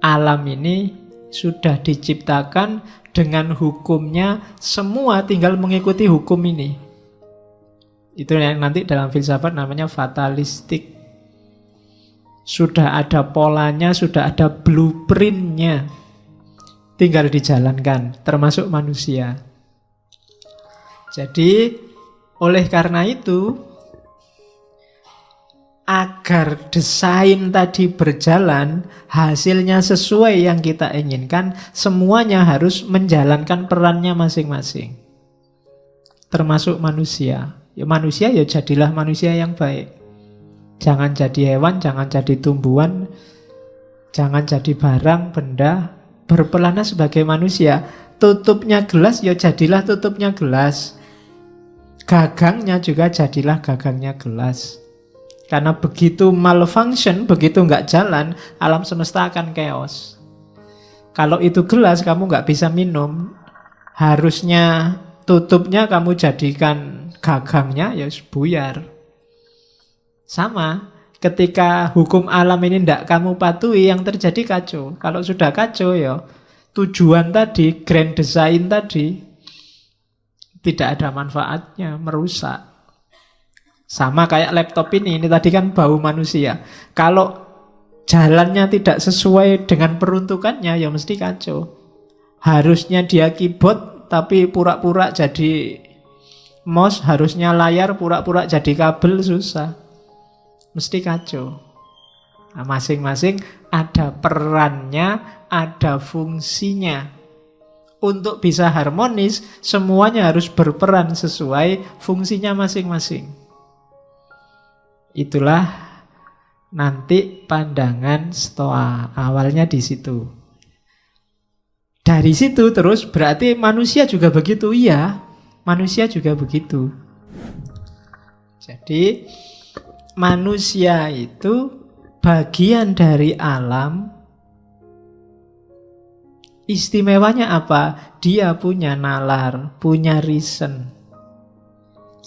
alam ini sudah diciptakan dengan hukumnya, semua tinggal mengikuti hukum ini. Itu yang nanti dalam filsafat namanya fatalistik. Sudah ada polanya, sudah ada blueprintnya, tinggal dijalankan, termasuk manusia. Jadi oleh karena itu, agar desain tadi berjalan, hasilnya sesuai yang kita inginkan, semuanya harus menjalankan perannya masing-masing. Termasuk manusia. Ya manusia ya jadilah manusia yang baik. Jangan jadi hewan, jangan jadi tumbuhan, jangan jadi barang, benda. Berpelana sebagai manusia. Tutupnya gelas ya jadilah tutupnya gelas. Gagangnya juga jadilah gagangnya gelas. Karena begitu malfunction, begitu nggak jalan, alam semesta akan chaos. Kalau itu gelas, kamu nggak bisa minum. Harusnya tutupnya kamu jadikan gagangnya, ya buyar. Sama, ketika hukum alam ini tidak kamu patuhi, yang terjadi kacau. Kalau sudah kacau, ya tujuan tadi, grand design tadi, tidak ada manfaatnya, merusak. Sama kayak laptop ini tadi kan bau manusia. Kalau jalannya tidak sesuai dengan peruntukannya, ya mesti kacau. Harusnya dia keyboard, tapi pura-pura jadi mouse. Harusnya layar, pura-pura jadi kabel, susah. Mesti kacau. Nah, masing-masing ada perannya, ada fungsinya. Untuk bisa harmonis, semuanya harus berperan sesuai fungsinya masing-masing. Itulah nanti pandangan Stoa. Awalnya di situ. Dari situ terus berarti manusia juga begitu. Iya, manusia juga begitu. Jadi manusia itu bagian dari alam. Istimewanya apa? Dia punya nalar, punya reason.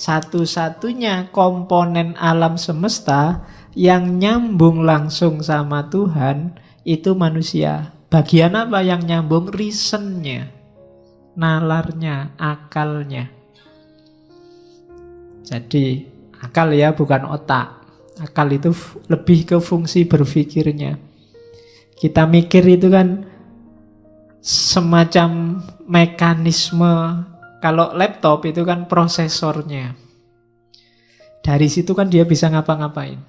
Satu-satunya komponen alam semesta yang nyambung langsung sama Tuhan itu manusia. Bagian apa yang nyambung? Reasonnya, nalarnya, akalnya. Jadi akal ya, bukan otak. Akal itu lebih ke fungsi berpikirnya. Kita mikir itu kan semacam mekanisme. Kalau laptop itu kan prosesornya. Dari situ kan dia bisa ngapa-ngapain.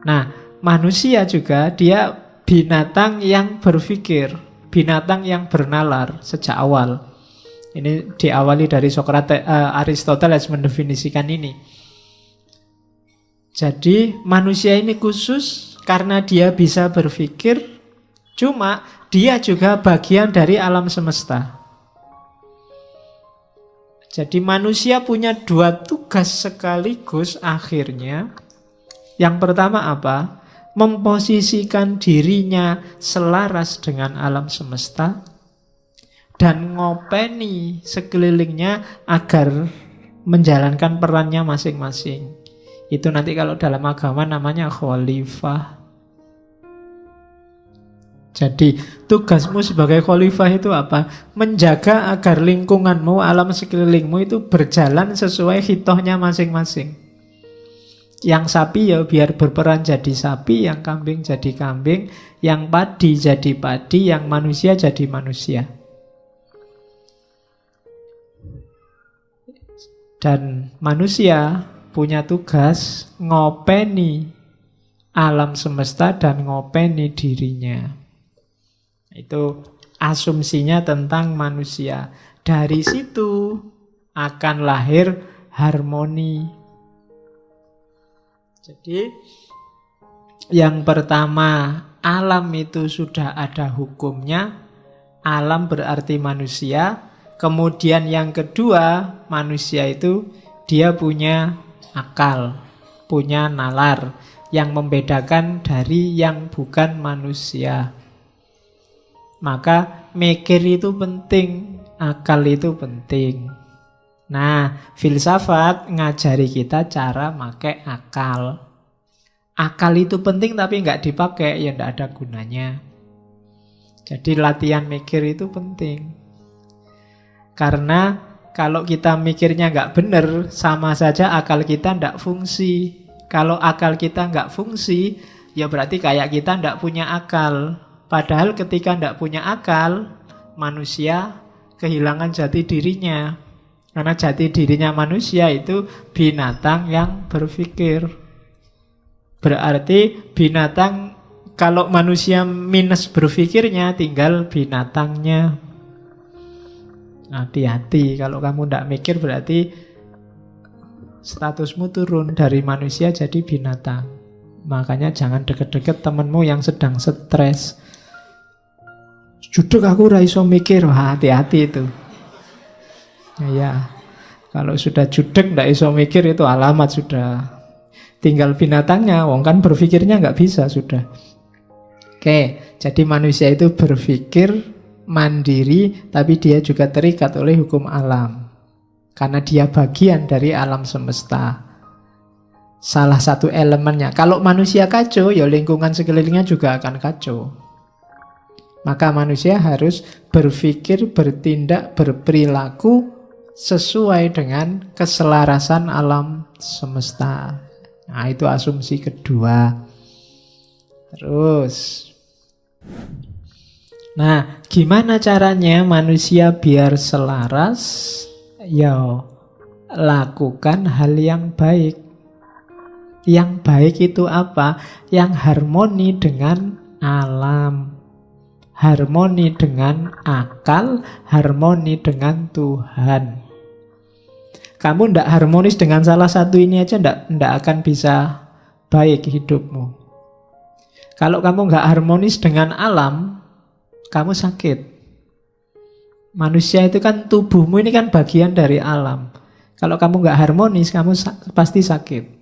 Nah, manusia juga dia binatang yang berpikir, binatang yang bernalar sejak awal. Ini diawali dari Socrates, Aristoteles mendefinisikan ini. Jadi manusia ini khusus karena dia bisa berpikir, cuma dia juga bagian dari alam semesta. Jadi manusia punya dua tugas sekaligus akhirnya. Yang pertama apa? Memposisikan dirinya selaras dengan alam semesta dan ngopeni sekelilingnya agar menjalankan perannya masing-masing. Itu nanti kalau dalam agama namanya khalifah. Jadi tugasmu sebagai khalifah itu apa? Menjaga agar lingkunganmu, alam sekelilingmu itu berjalan sesuai hitohnya masing-masing. Yang sapi ya biar berperan jadi sapi, yang kambing jadi kambing, yang padi jadi padi, yang manusia jadi manusia. Dan manusia punya tugas ngopeni alam semesta dan ngopeni dirinya. Itu asumsinya tentang manusia. Dari situ akan lahir harmoni. Jadi yang pertama, alam itu sudah ada hukumnya. Alam berarti manusia. Kemudian yang kedua, manusia itu dia punya akal, punya nalar yang membedakan dari yang bukan manusia. Maka mikir itu penting, akal itu penting. Nah, filsafat ngajari kita cara pakai akal. Akal itu penting tapi nggak dipakai, ya nggak ada gunanya. Jadi latihan mikir itu penting. Karena kalau kita mikirnya nggak benar, sama saja akal kita nggak fungsi. Kalau akal kita nggak fungsi, ya berarti kayak kita nggak punya akal. Padahal ketika nggak punya akal, manusia kehilangan jati dirinya. Karena jati dirinya manusia itu binatang yang berpikir. Berarti binatang, kalau manusia minus berpikirnya, tinggal binatangnya. Hati-hati, kalau kamu tidak mikir berarti statusmu turun dari manusia jadi binatang. Makanya jangan deket-deket temenmu yang sedang stres. Judek aku ora iso mikir, wah hati-hati itu. Ya, kalau sudah judek tidak iso mikir itu alamat sudah. Tinggal binatangnya, wong kan berpikirnya nggak bisa sudah. Oke, jadi manusia itu berpikir mandiri, tapi dia juga terikat oleh hukum alam. Karena dia bagian dari alam semesta. Salah satu elemennya. Kalau manusia kacau, ya lingkungan sekelilingnya juga akan kacau. Maka manusia harus berpikir, bertindak, berperilaku sesuai dengan keselarasan alam semesta. Nah, itu asumsi kedua. Terus, nah, gimana caranya manusia biar selaras? Ya, lakukan hal yang baik. Yang baik itu apa? Yang harmoni dengan alam, harmoni dengan akal, harmoni dengan Tuhan. Kamu tidak harmonis dengan salah satu ini aja, tidak akan bisa baik hidupmu. Kalau kamu nggak harmonis dengan alam, kamu sakit. Manusia itu kan, tubuhmu ini kan bagian dari alam. Kalau kamu nggak harmonis, kamu pasti sakit.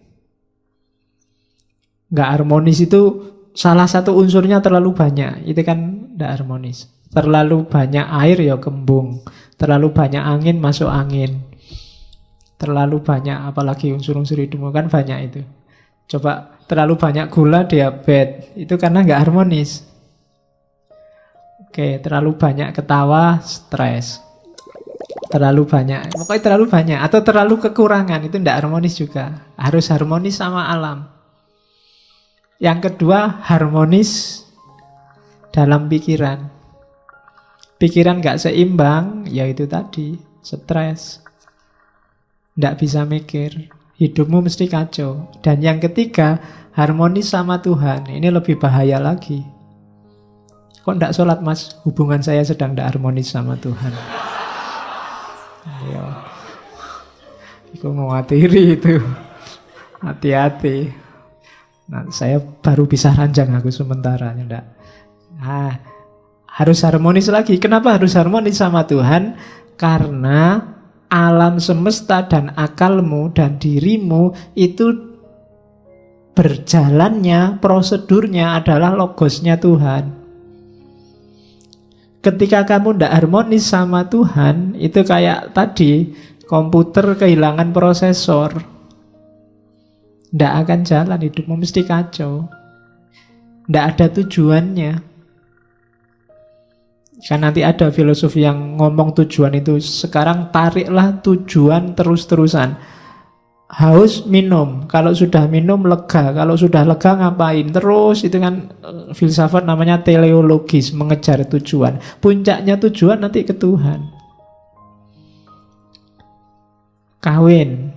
Nggak harmonis itu salah satu unsurnya terlalu banyak. Itu kan nggak harmonis. Terlalu banyak air ya kembung. Terlalu banyak angin masuk angin. Terlalu banyak, apalagi unsur-unsur hidupmu kan banyak itu. Coba terlalu banyak gula, diabetes. Itu karena nggak harmonis. Oke, terlalu banyak ketawa, stres. Terlalu banyak, pokoknya terlalu banyak. Atau terlalu kekurangan, itu tidak harmonis juga. Harus harmonis sama alam. Yang kedua, harmonis dalam pikiran. Pikiran nggak seimbang, ya itu tadi, stres. Tidak bisa mikir. Hidupmu mesti kacau. Dan yang ketiga, harmonis sama Tuhan. Ini lebih bahaya lagi. Kok tidak sholat mas? Hubungan saya sedang tidak harmonis sama Tuhan. Ayo. Aku mewatiri itu. Hati-hati. Nah, saya baru bisa ranjang aku sementara. Nah, harus harmonis lagi. Kenapa harus harmonis sama Tuhan? Karena alam semesta dan akalmu dan dirimu itu berjalannya, prosedurnya adalah logosnya Tuhan. Ketika kamu tidak harmonis sama Tuhan, itu kayak tadi, komputer kehilangan prosesor. Tidak akan jalan, hidupmu mesti kacau. Tidak ada tujuannya. Kan nanti ada filosofi yang ngomong tujuan itu. Sekarang tariklah tujuan terus-terusan. Haus, minum. Kalau sudah minum, lega. Kalau sudah lega, ngapain? Terus, itu kan filsafat namanya teleologis, mengejar tujuan. Puncaknya tujuan nanti ke Tuhan. Kawin,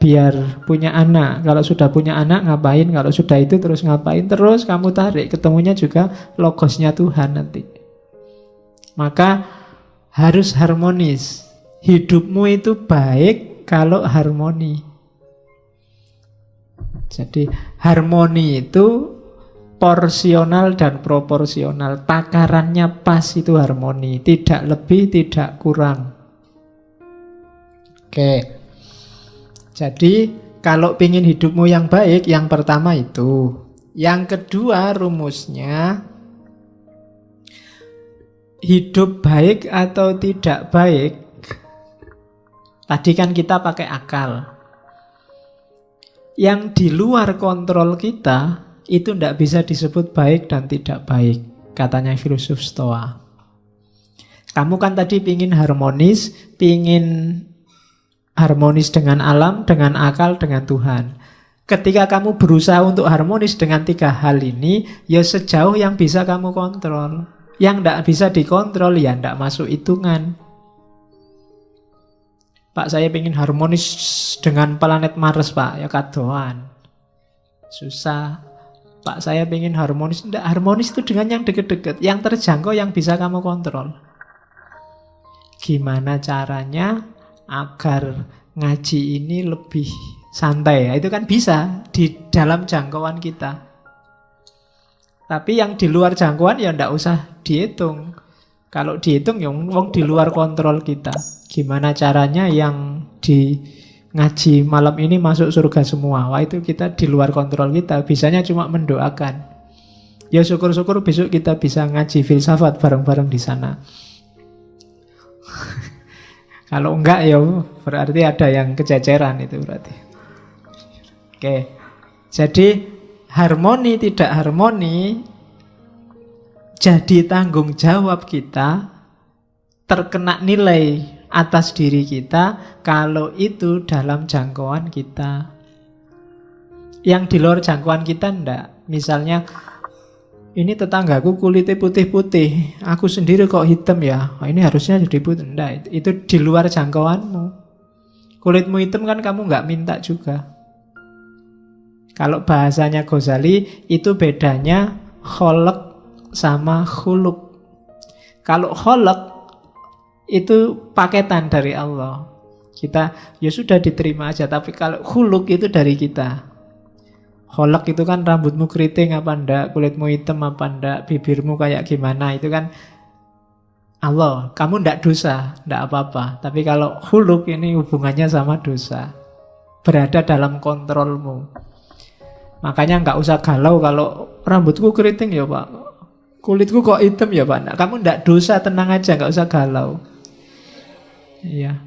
biar punya anak. Kalau sudah punya anak, ngapain? Kalau sudah itu terus ngapain? Terus kamu tarik, ketemunya juga logosnya Tuhan nanti. Maka harus harmonis. Hidupmu itu baik kalau harmoni. Jadi harmoni itu porsional dan proporsional. Takarannya pas itu harmoni. Tidak lebih, tidak kurang. Oke. Jadi kalau ingin hidupmu yang baik, yang pertama itu. Yang kedua rumusnya, hidup baik atau tidak baik. Tadi kan kita pakai akal. Yang di luar kontrol kita, itu tidak bisa disebut baik dan tidak baik. katanya filosof Stoa. Kamu kan tadi pingin harmonis dengan alam, dengan akal, dengan Tuhan. Ketika kamu berusaha untuk harmonis dengan tiga hal ini, ya sejauh yang bisa kamu kontrol. Yang tidak bisa dikontrol, ya tidak masuk hitungan. Pak, saya ingin harmonis dengan planet Mars, Pak. Ya kadoan. Susah. Pak, saya ingin harmonis. Tidak, harmonis itu dengan yang deket-deket. Yang terjangkau, yang bisa kamu kontrol. Gimana caranya agar ngaji ini lebih santai? Ya, itu kan bisa di dalam jangkauan kita. Tapi yang di luar jangkauan ya tidak usah dihitung. Kalau dihitung ya wong di luar kontrol kita. Gimana caranya yang di ngaji malam ini masuk surga semua? Wah, itu kita di luar kontrol kita. Bisanya cuma mendoakan. Ya syukur-syukur besok kita bisa ngaji filsafat bareng-bareng di sana. Kalau enggak ya berarti ada yang kececeran itu berarti. Oke. Jadi harmoni tidak harmoni jadi tanggung jawab kita, terkena nilai atas diri kita kalau itu dalam jangkauan kita. Yang di luar jangkauan kita enggak. Misalnya ini tetanggaku kulitnya putih-putih, aku sendiri kok hitam ya, ini harusnya jadi putih. Enggak, itu di luar jangkauanmu. Kulitmu hitam kan kamu enggak minta juga. Kalau bahasanya Ghazali, itu bedanya kholq sama khuluq. Kalau kholq itu paketan dari Allah. Kita ya sudah diterima aja, tapi kalau khuluq itu dari kita. Kholq itu kan rambutmu keriting apa enggak, kulitmu hitam apa enggak, bibirmu kayak gimana, itu kan Allah. Kamu enggak dosa, enggak apa-apa. Tapi kalau khuluq ini hubungannya sama dosa, berada dalam kontrolmu. Makanya enggak usah galau kalau rambutku keriting ya Pak, kulitku kok hitam ya Pak. Nah, kamu enggak dosa, tenang aja, enggak usah galau. Iya.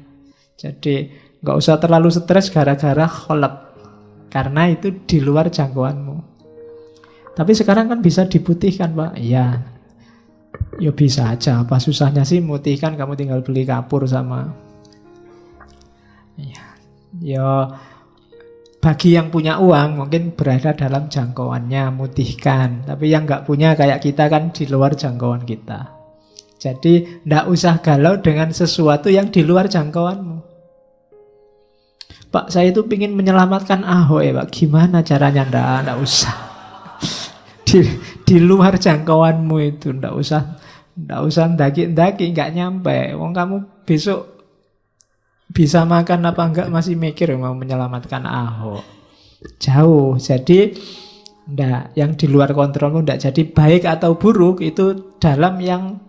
Jadi enggak usah terlalu stres gara-gara kholq. Karena itu di luar jangkauanmu. Tapi sekarang kan bisa diputihkan, Pak. Iya. Ya bisa aja. Apa susahnya sih mutihkan? Kamu tinggal beli kapur sama. Iya. Ya bagi yang punya uang mungkin berada dalam jangkauannya, mutihkan. Tapi yang nggak punya kayak kita kan di luar jangkauan kita. Jadi nggak usah galau dengan sesuatu yang di luar jangkauanmu. Pak, saya itu ingin menyelamatkan Ahok ya Pak. Gimana caranya? Nggak usah. Di luar jangkauanmu itu nggak usah ndaki-ndaki, nggak nyampe. Wong kamu besok bisa makan apa enggak masih mikir mau menyelamatkan Ahok. Jauh. Jadi ndak, yang di luar kontrolmu ndak. Jadi baik atau buruk itu dalam yang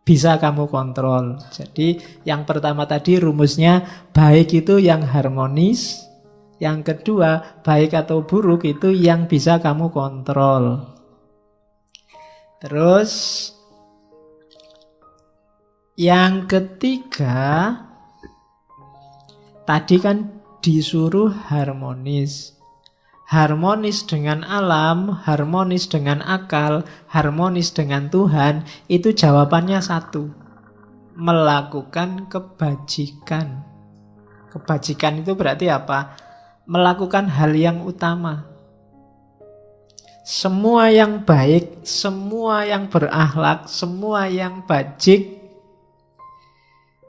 bisa kamu kontrol. Jadi yang pertama tadi rumusnya, baik itu yang harmonis. Yang kedua, baik atau buruk itu yang bisa kamu kontrol. Terus yang ketiga, tadi kan disuruh harmonis. Harmonis dengan alam, harmonis dengan akal, harmonis dengan Tuhan, itu jawabannya satu. Melakukan kebajikan. Kebajikan itu berarti apa? Melakukan hal yang utama. Semua yang baik, semua yang berakhlak, semua yang bajik,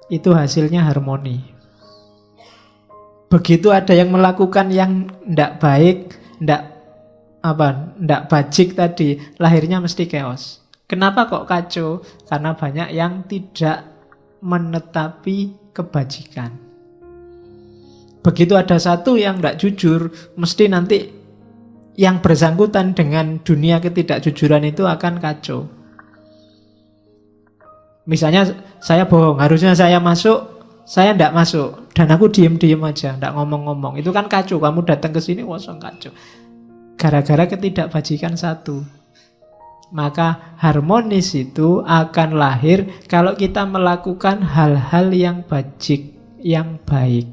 itu hasilnya harmoni. Begitu ada yang melakukan yang tidak baik, tidak bajik tadi, lahirnya mesti chaos. Kenapa kok kacau? Karena banyak yang tidak menetapi kebajikan. Begitu ada satu yang tidak jujur, mesti nanti yang bersangkutan dengan dunia ketidakjujuran itu akan kacau. Misalnya saya bohong, harusnya saya masuk, saya tidak masuk, dan aku diem-diem aja, tidak ngomong-ngomong. Itu kan kacau, kamu datang ke sini, kosong kacau. Gara-gara ketidakbajikan satu. Maka harmonis itu akan lahir kalau kita melakukan hal-hal yang bajik, yang baik.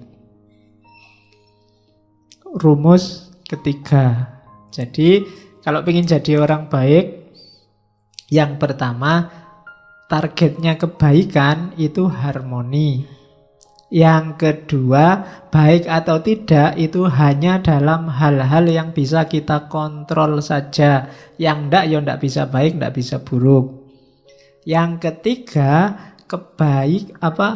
Rumus ketiga. Jadi, kalau ingin jadi orang baik, Yang pertama, targetnya kebaikan itu harmoni. Yang kedua, baik atau tidak itu hanya dalam hal-hal yang bisa kita kontrol saja. Yang enggak, ya enggak bisa baik, enggak bisa buruk. Yang ketiga,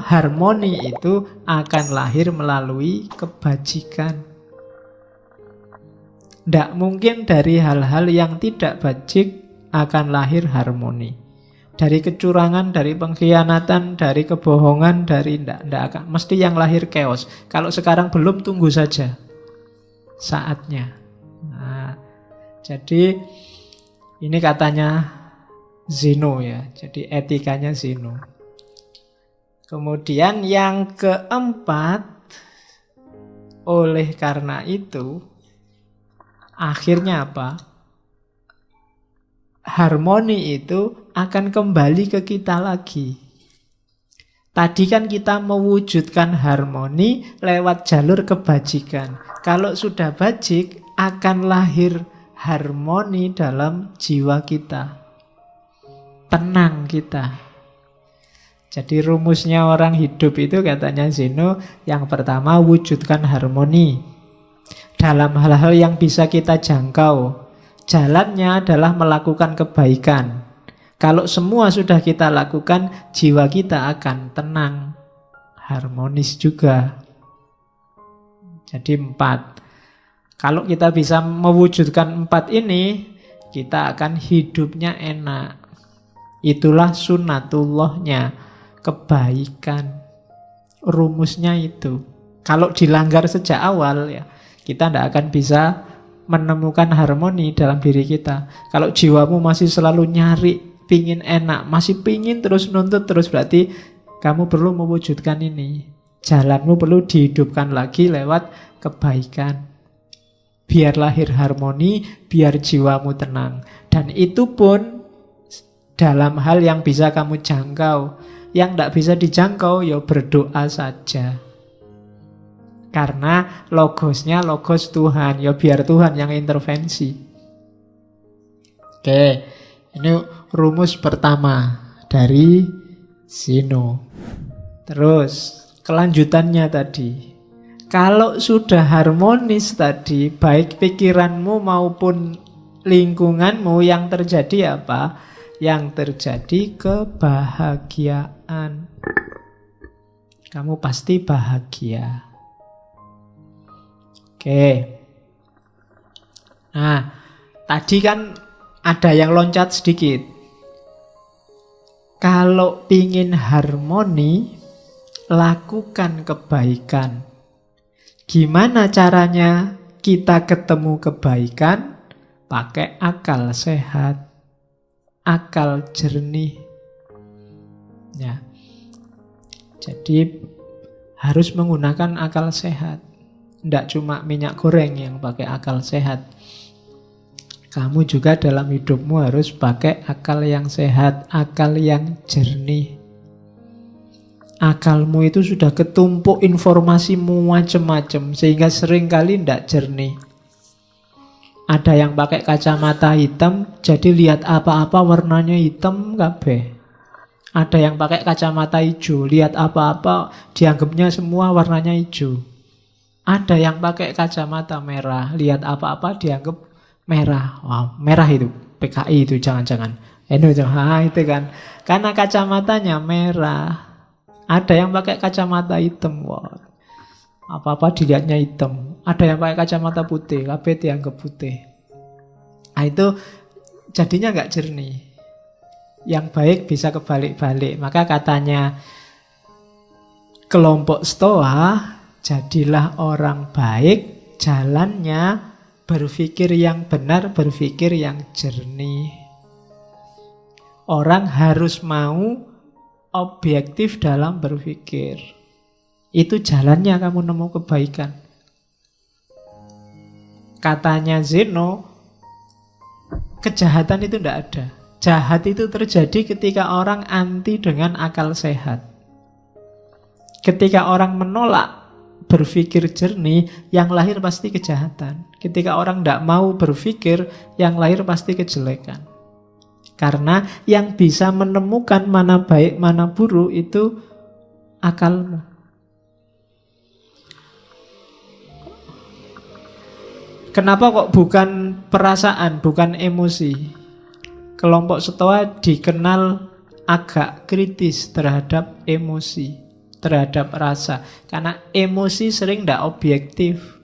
harmoni itu akan lahir melalui kebajikan. Tidak mungkin dari hal-hal yang tidak bajik akan lahir harmoni. Dari kecurangan, dari pengkhianatan, dari kebohongan, dari tidak akan. Mesti yang lahir chaos. Kalau sekarang belum, tunggu saja saatnya. Nah, jadi ini katanya Zeno ya. Jadi etikanya Zeno. Kemudian yang keempat, oleh karena itu, akhirnya apa? Harmoni itu akan kembali ke kita lagi. Tadi kan kita mewujudkan harmoni lewat jalur kebajikan. Kalau sudah bajik, akan lahir harmoni dalam jiwa kita. Tenang kita. Jadi rumusnya orang hidup itu katanya Zeno, yang pertama wujudkan harmoni dalam hal-hal yang bisa kita jangkau. Jalannya adalah melakukan kebaikan. Kalau semua sudah kita lakukan, jiwa kita akan tenang, harmonis juga. Jadi 4. Kalau kita bisa mewujudkan 4 ini, kita akan hidupnya enak. Itulah sunnatullahnya, kebaikan. Rumusnya itu. Kalau dilanggar sejak awal, ya kita tidak akan bisa menemukan harmoni dalam diri kita. Kalau jiwamu masih selalu nyari, pingin enak, masih pingin terus nuntut terus, berarti kamu perlu mewujudkan ini. Jalanmu perlu dihidupkan lagi lewat kebaikan. Biar lahir harmoni, biar jiwamu tenang. Dan itu pun dalam hal yang bisa kamu jangkau. Yang tidak bisa dijangkau, ya berdoa saja. Karena logosnya logos Tuhan, ya biar Tuhan yang intervensi. Oke, ini rumus pertama dari Zeno. Terus kelanjutannya tadi, kalau sudah harmonis tadi, baik pikiranmu maupun lingkunganmu, yang terjadi apa? Yang terjadi kebahagiaan. Kamu pasti bahagia. Oke. Nah, tadi kan ada yang loncat sedikit. Kalau ingin harmoni, lakukan kebaikan. Gimana caranya kita ketemu kebaikan? Pakai akal sehat, akal jernih. Ya. Jadi harus menggunakan akal sehat. Tidak cuma minyak goreng yang pakai akal sehat. Kamu juga dalam hidupmu harus pakai akal yang sehat, akal yang jernih. Akalmu itu sudah ketumpuk informasimu macam-macam, sehingga seringkali tidak jernih. Ada yang pakai kacamata hitam, jadi lihat apa-apa warnanya hitam kabeh. Ada yang pakai kacamata hijau, lihat apa-apa dianggapnya semua warnanya hijau. Ada yang pakai kacamata merah, lihat apa-apa dianggap merah. Wow, merah itu, PKI itu jangan-jangan. Itu kan. Karena kacamatanya merah. Ada yang pakai kacamata hitam. Wow. Apa-apa dilihatnya hitam. Ada yang pakai kacamata putih, kabeh dianggap putih. Nah, itu jadinya nggak jernih. Yang baik bisa kebalik-balik. Maka katanya kelompok Stoa, jadilah orang baik, jalannya berpikir yang benar, berpikir yang jernih. Orang harus mau objektif dalam berpikir. Itu jalannya kamu nemu kebaikan. Katanya Zeno, kejahatan itu tidak ada. Jahat itu terjadi ketika orang anti dengan akal sehat. Ketika orang menolak berpikir jernih, yang lahir pasti kejahatan. Ketika orang tidak mau berpikir, yang lahir pasti kejelekan. Karena yang bisa menemukan mana baik, mana buruk itu akalmu. Kenapa kok bukan perasaan, bukan emosi? Kelompok Stoa dikenal agak kritis terhadap emosi, terhadap rasa. Karena emosi sering tidak objektif.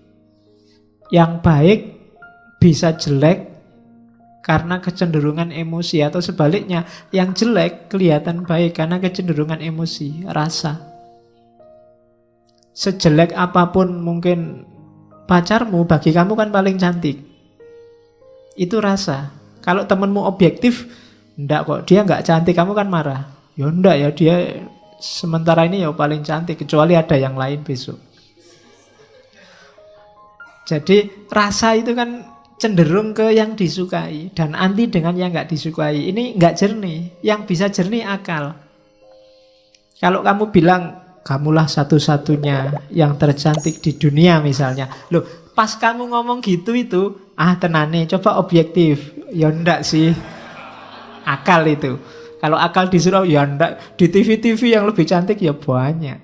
Yang baik bisa jelek karena kecenderungan emosi, atau sebaliknya, yang jelek kelihatan baik karena kecenderungan emosi, rasa. Sejelek apapun mungkin pacarmu, bagi kamu kan paling cantik. Itu rasa. Kalau temenmu objektif, enggak kok, dia enggak cantik, kamu kan marah. Ya enggak ya, dia sementara ini ya paling cantik, kecuali ada yang lain besok. Jadi rasa itu kan cenderung ke yang disukai dan anti dengan yang nggak disukai. Ini nggak jernih. Yang bisa jernih akal. Kalau kamu bilang kamulah satu-satunya yang tercantik di dunia misalnya, loh pas kamu ngomong gitu itu tenane coba objektif, ya ndak sih, akal itu. Kalau akal disuruh ya ndak, di TV-TV yang lebih cantik ya banyak,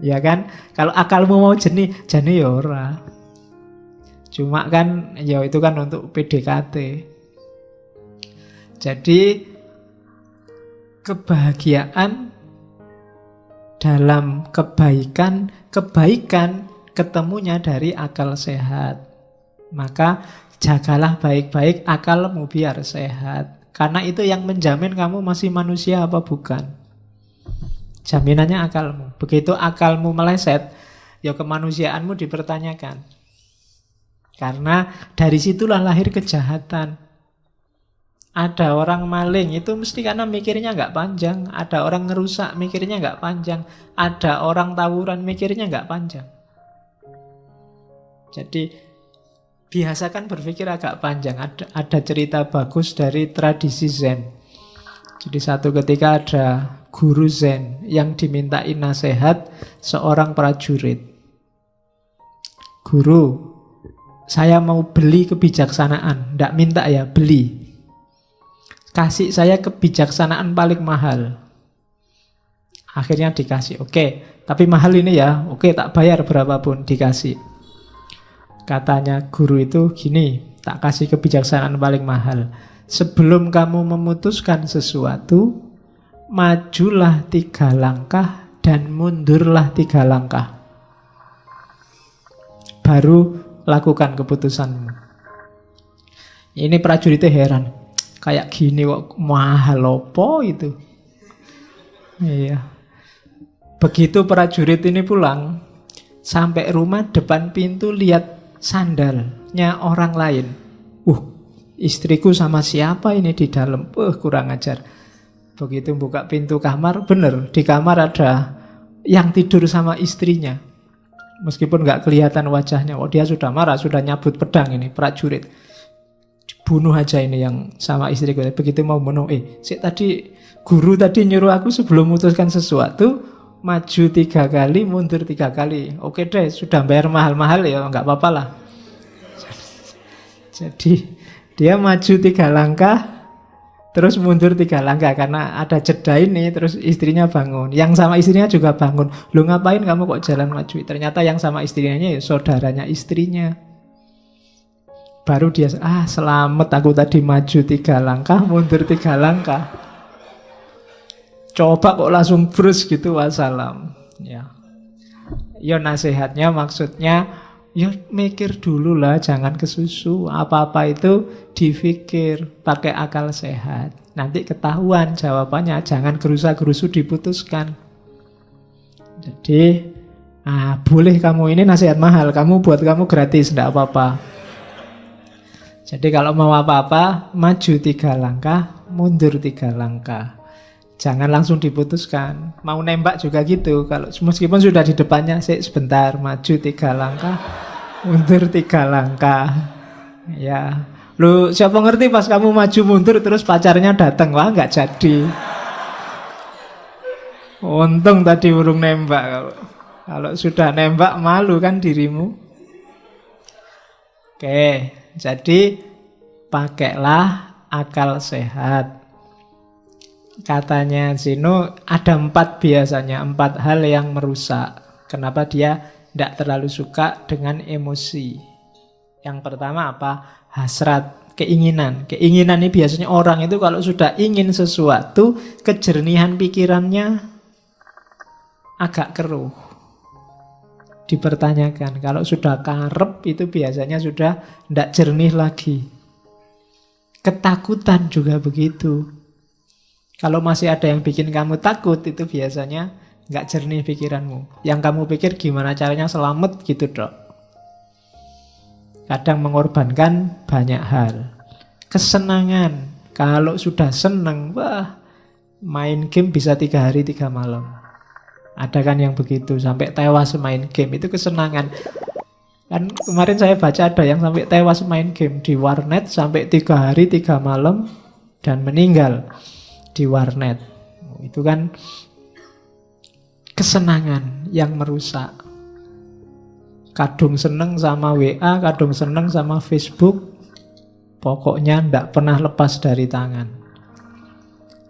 ya kan. Kalau akalmu mau jernih ya ora. Cuma kan, ya itu kan untuk PDKT. Jadi, kebahagiaan dalam kebaikan ketemunya dari akal sehat. Maka, jagalah baik-baik akalmu biar sehat. Karena itu yang menjamin kamu masih manusia apa bukan. Jaminannya akalmu. Begitu akalmu meleset, ya kemanusiaanmu dipertanyakan. Karena dari situlah lahir kejahatan. Ada orang maling itu mesti karena mikirnya nggak panjang. Ada orang ngerusak mikirnya nggak panjang. Ada orang tawuran mikirnya nggak panjang. Jadi biasakan berpikir agak panjang. Ada cerita bagus dari tradisi Zen. Jadi satu ketika ada guru Zen yang dimintai nasihat seorang prajurit. Guru, saya mau beli kebijaksanaan. Tidak minta ya, beli. Kasih saya kebijaksanaan paling mahal. Akhirnya dikasih. Oke, tapi mahal ini ya. Oke, tak bayar berapapun, dikasih. Katanya guru itu gini, tak kasih kebijaksanaan paling mahal. Sebelum kamu memutuskan sesuatu, majulah 3 langkah dan mundurlah 3 langkah. Baru lakukan keputusanmu. Ini prajuritnya heran. Kayak gini kok mahal opo itu. Iya. Begitu prajurit ini pulang, sampai rumah depan pintu lihat sandalnya orang lain. Istriku sama siapa ini di dalam? Kurang ajar. Begitu buka pintu kamar, bener di kamar ada yang tidur sama istrinya. Meskipun nggak kelihatan wajahnya, dia sudah marah, sudah nyabut pedang ini prajurit. Bunuh aja ini yang sama istriku. Begitu mau bunuh, tadi guru tadi nyuruh aku sebelum memutuskan sesuatu, maju 3 kali, mundur 3 kali. Oke deh, sudah bayar mahal-mahal ya, nggak apa-apa lah. Jadi dia maju 3 langkah, terus mundur 3 langkah karena ada jeda ini. Terus istrinya bangun, yang sama istrinya juga bangun. Lu ngapain kamu kok jalan maju? Ternyata yang sama istrinya ya saudaranya istrinya. Baru dia, selamat aku tadi maju 3 langkah, mundur 3 langkah. Coba kok langsung brus gitu, wassalam. Ya, nasihatnya maksudnya, mikir dulu lah, jangan kesusu. Apa-apa itu dipikir, pakai akal sehat. Nanti ketahuan jawabannya, jangan gerusa-gerusu diputuskan. Jadi, boleh kamu, ini nasihat mahal, buat kamu gratis, enggak apa-apa. Jadi kalau mau apa-apa, maju 3 langkah, mundur 3 langkah. Jangan langsung diputuskan. Mau nembak juga gitu. Kalau meskipun sudah di depannya, sebentar, maju 3 langkah, mundur 3 langkah. Ya, lu siapa ngerti pas kamu maju mundur terus pacarnya datang, wah nggak jadi. Untung tadi urung nembak. Kalau sudah nembak malu kan dirimu. Oke, jadi pakailah akal sehat. Katanya Zeno ada 4 biasanya, 4 hal yang merusak. Kenapa dia tidak terlalu suka dengan emosi. Yang pertama apa? Hasrat, keinginan. Keinginan ini biasanya orang itu kalau sudah ingin sesuatu, kejernihan pikirannya agak keruh. Dipertanyakan. Kalau sudah karep itu biasanya sudah tidak jernih lagi. Ketakutan juga begitu. Kalau masih ada yang bikin kamu takut, itu biasanya nggak jernih pikiranmu. Yang kamu pikir gimana caranya selamat gitu dok. Kadang mengorbankan banyak hal. Kesenangan. Kalau sudah seneng, wah, main game bisa 3 hari 3 malam. Ada kan yang begitu, sampai tewas main game, itu kesenangan. Kan kemarin saya baca ada yang sampai tewas main game di warnet sampai 3 hari 3 malam dan meninggal di warnet. Itu kan kesenangan yang merusak. Kadung seneng sama WA, kadung seneng sama Facebook, pokoknya ndak pernah lepas dari tangan.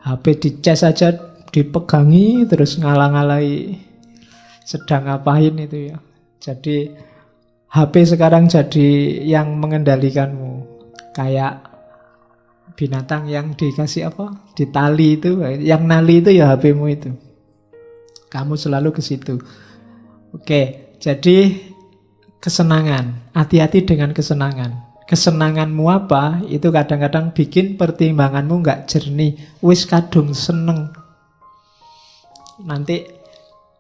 HP dicas aja dipegangi terus ngalang-alai sedang ngapain itu ya. Jadi HP sekarang jadi yang mengendalikanmu. Kayak binatang yang dikasih apa? Ditali itu, yang nali itu ya HP-mu itu. Kamu selalu ke situ. Oke, jadi kesenangan. Hati-hati dengan kesenangan. Kesenanganmu apa? Itu kadang-kadang bikin pertimbanganmu nggak jernih. Wis kadung seneng. Nanti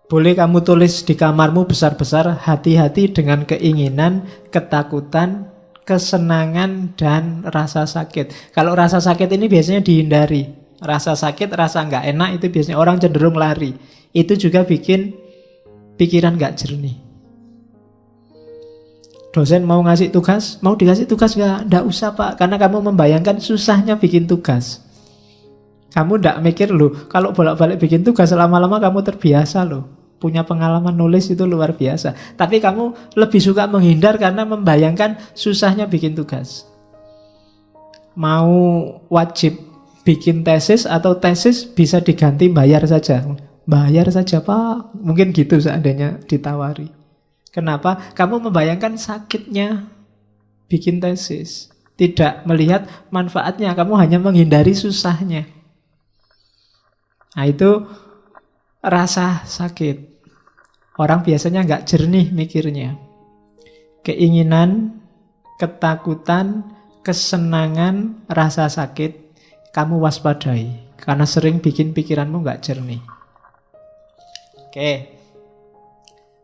boleh kamu tulis di kamarmu besar-besar, hati-hati dengan keinginan, ketakutan, kesenangan, dan rasa sakit. Kalau rasa sakit ini biasanya dihindari. Rasa sakit, rasa nggak enak itu biasanya orang cenderung lari. Itu juga bikin pikiran nggak jernih. Dosen mau ngasih tugas, mau dikasih tugas nggak usah pak, karena kamu membayangkan susahnya bikin tugas. Kamu nggak mikir loh, kalau bolak-balik bikin tugas lama-lama kamu terbiasa loh. Punya pengalaman nulis itu luar biasa. Tapi kamu lebih suka menghindar karena membayangkan susahnya bikin tugas. Mau wajib bikin tesis atau tesis bisa diganti bayar saja. Bayar saja pak, mungkin gitu seandainya ditawari. Kenapa? Kamu membayangkan sakitnya bikin tesis. Tidak melihat manfaatnya, kamu hanya menghindari susahnya. Nah itu rasa sakit. Orang biasanya nggak jernih mikirnya. Keinginan, ketakutan, kesenangan, rasa sakit, kamu waspadai. Karena sering bikin pikiranmu nggak jernih. Oke.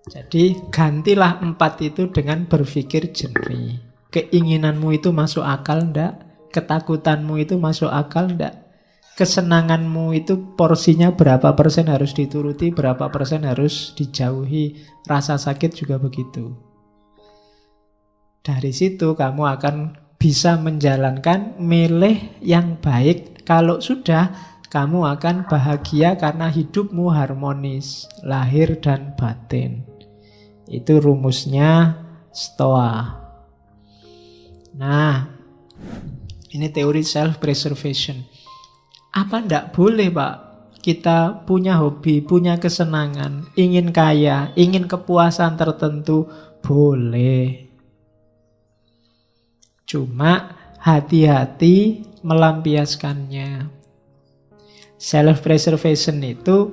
Jadi gantilah 4 itu dengan berpikir jernih. Keinginanmu itu masuk akal enggak? Ketakutanmu itu masuk akal enggak? Kesenanganmu itu porsinya berapa persen harus dituruti, berapa persen harus dijauhi. Rasa sakit juga begitu. Dari situ kamu akan bisa menjalankan milih yang baik. Kalau sudah, kamu akan bahagia karena hidupmu harmonis, lahir dan batin. Itu rumusnya Stoa. Nah, ini teori self-preservation. Apa ndak boleh Pak? Kita punya hobi, punya kesenangan, ingin kaya, ingin kepuasan tertentu, boleh. Cuma hati-hati melampiaskannya. Self-preservation itu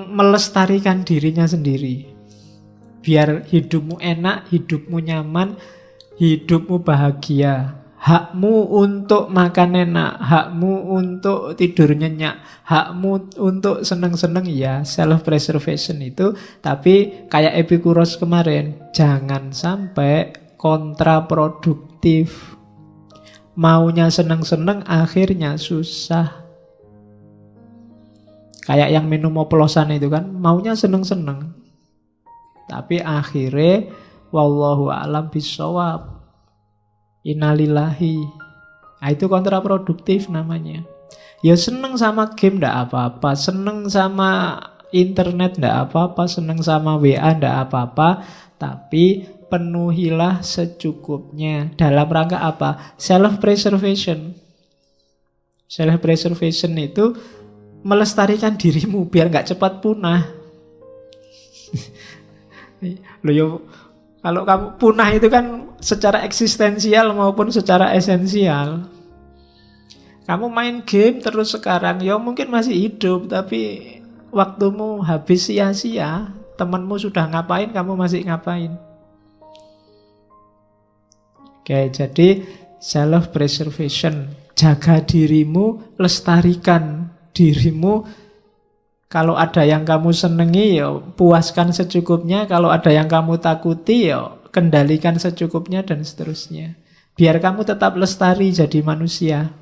melestarikan dirinya sendiri. Biar hidupmu enak, hidupmu nyaman, hidupmu bahagia. Hakmu untuk makan enak, hakmu untuk tidur nyenyak, hakmu untuk seneng-seneng, ya self-preservation itu. Tapi kayak Epikuros kemarin, jangan sampai kontraproduktif. Maunya seneng-seneng, akhirnya susah. Kayak yang minum oplosan itu kan, maunya seneng-seneng, tapi akhirnya wallahu a'lam bishawab. Innalillahi. Nah, itu kontraproduktif namanya. Ya seneng sama game ndak apa-apa, seneng sama internet ndak apa-apa, seneng sama WA ndak apa-apa, tapi penuhilah secukupnya. Dalam rangka apa? Self-preservation. Self preservation itu melestarikan dirimu biar nggak cepat punah. Loh yo, kalau kamu punah itu kan secara eksistensial maupun secara esensial. Kamu main game terus sekarang, ya mungkin masih hidup, tapi waktumu habis sia-sia. Temanmu sudah ngapain, kamu masih ngapain. Oke, jadi self-preservation. Jaga dirimu, lestarikan dirimu. Kalau ada yang kamu senengi, ya puaskan secukupnya. Kalau ada yang kamu takuti, ya kendalikan secukupnya dan seterusnya. Biar kamu tetap lestari jadi manusia.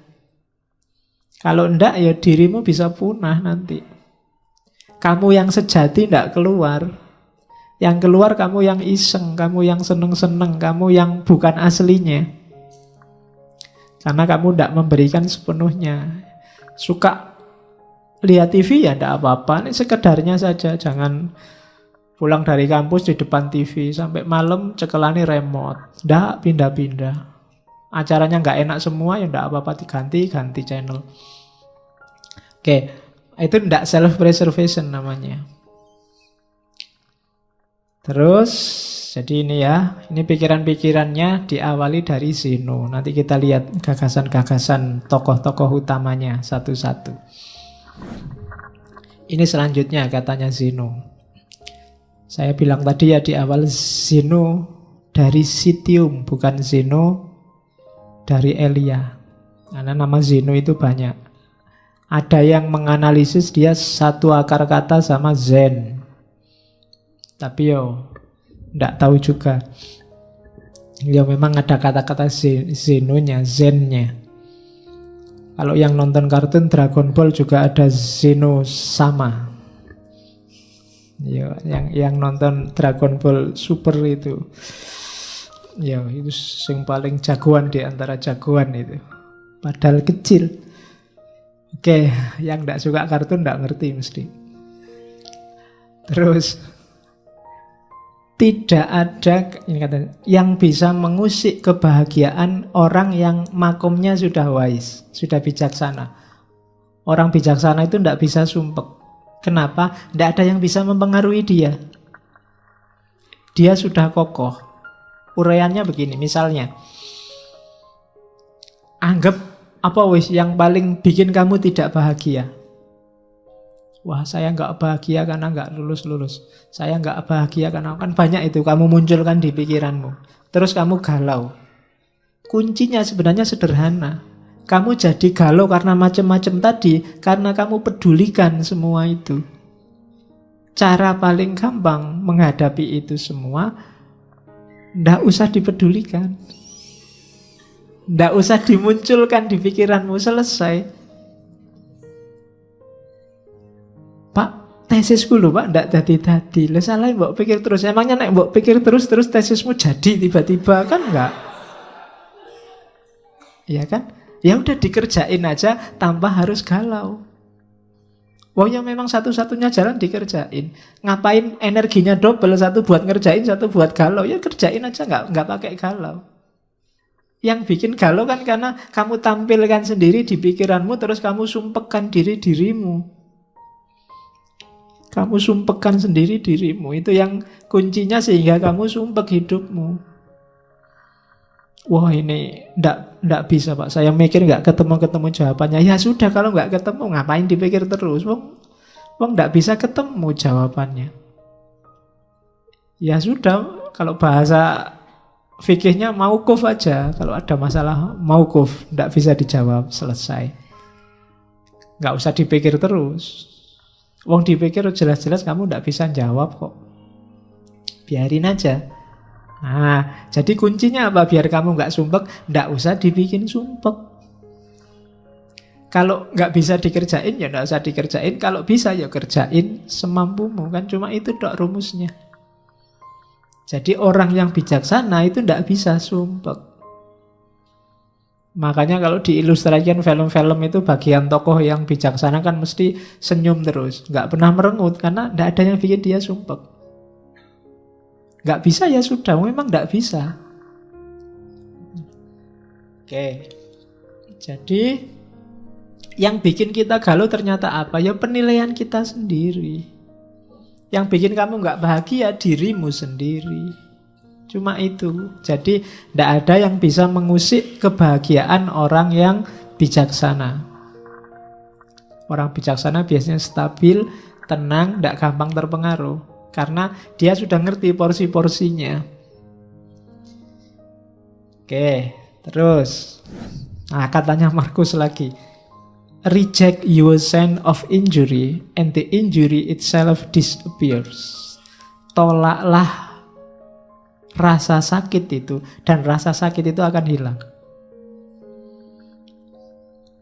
Kalau enggak, ya dirimu bisa punah nanti. Kamu yang sejati enggak keluar. Yang keluar kamu yang iseng, kamu yang seneng-seneng, kamu yang bukan aslinya. Karena kamu enggak memberikan sepenuhnya. Suka lihat TV ya enggak apa-apa, ini sekedarnya saja. Jangan pulang dari kampus di depan TV sampai malam cekelani remote. Enggak pindah-pindah. Acaranya enggak enak semua ya enggak apa-apa, diganti channel. Oke, itu enggak self-preservation namanya. Terus, jadi ini ya, ini pikiran-pikirannya diawali dari Zeno. Nanti kita lihat gagasan-gagasan tokoh-tokoh utamanya satu-satu. Ini selanjutnya katanya Zeno. Saya bilang tadi ya di awal Zeno dari Citium, bukan Zeno dari Elia. Karena nama Zeno itu banyak. Ada yang menganalisis dia satu akar kata sama Zen. Tapi yo enggak tahu juga. Ya memang ada kata-kata Zenonya, Zennya. Kalau yang nonton kartun Dragon Ball juga ada Zeno sama. Ya, yang nonton Dragon Ball Super itu. Ya, itu yang paling jagoan di antara jagoan itu. Padahal kecil. Oke, yang enggak suka kartun enggak ngerti mesti. Terus tidak ada ini katanya, yang bisa mengusik kebahagiaan orang yang makomnya sudah wise, sudah bijaksana. Orang bijaksana itu tidak bisa sumpek. Kenapa? Tidak ada yang bisa mempengaruhi dia. Dia sudah kokoh. Uraiannya begini, misalnya, anggap apa wis yang paling bikin kamu tidak bahagia? Wah, saya nggak bahagia karena nggak lulus-lulus. Saya nggak bahagia karena kan banyak itu kamu munculkan di pikiranmu. Terus kamu galau. Kuncinya sebenarnya sederhana. Kamu jadi galau karena macam-macam tadi karena kamu pedulikan semua itu. Cara paling gampang menghadapi itu semua, nggak usah dipedulikan. Nggak usah dimunculkan di pikiranmu, selesai. Pak, tesisku lho Pak, ndak dadi-dadi. Lah salah mbok pikir terus. Emangnya nek mbok pikir terus tesismu jadi tiba-tiba kan enggak? Iya kan? Ya udah dikerjain aja tanpa harus galau. Wah ya memang satu-satunya jalan dikerjain. Ngapain energinya double, satu buat ngerjain, satu buat galau. Ya kerjain aja nggak pakai galau. Yang bikin galau kan karena kamu tampilkan sendiri di pikiranmu terus kamu sumpekkan dirimu. Kamu sumpekkan sendiri dirimu. Itu yang kuncinya sehingga kamu sumpek hidupmu. Wah ini ndak bisa Pak. Saya mikir nggak ketemu jawabannya. Ya sudah kalau nggak ketemu ngapain dipikir terus. Wong ndak bisa ketemu jawabannya. Ya sudah kalau bahasa fikihnya mauquf aja. Kalau ada masalah mauquf, ndak bisa dijawab, selesai. Nggak usah dipikir terus. Wong dipikir jelas-jelas kamu ndak bisa jawab kok. Biarin aja. Nah, jadi kuncinya apa? Biar kamu nggak sumpek, ndak usah dibikin sumpek. Kalau nggak bisa dikerjain, ya ndak usah dikerjain. Kalau bisa, ya kerjain semampumu. Kan cuma itu dok rumusnya. Jadi orang yang bijaksana itu ndak bisa sumpek. Makanya kalau diilustrasikan film-film itu bagian tokoh yang bijaksana kan mesti senyum terus. Nggak pernah merengut karena nggak ada yang bikin dia sumpek. Nggak bisa ya sudah, memang nggak bisa. Oke. Jadi Yang bikin kita galau ternyata apa? Ya penilaian kita sendiri. Yang bikin kamu nggak bahagia dirimu sendiri. Cuma itu. Jadi tidak ada yang bisa mengusik kebahagiaan orang yang bijaksana. Orang bijaksana biasanya stabil, tenang, tidak gampang terpengaruh. Karena dia sudah ngerti porsi-porsinya. Oke, terus. Nah, katanya Markus lagi. Reject your sense of injury and the injury itself disappears. Tolaklah rasa sakit itu, dan rasa sakit itu akan hilang.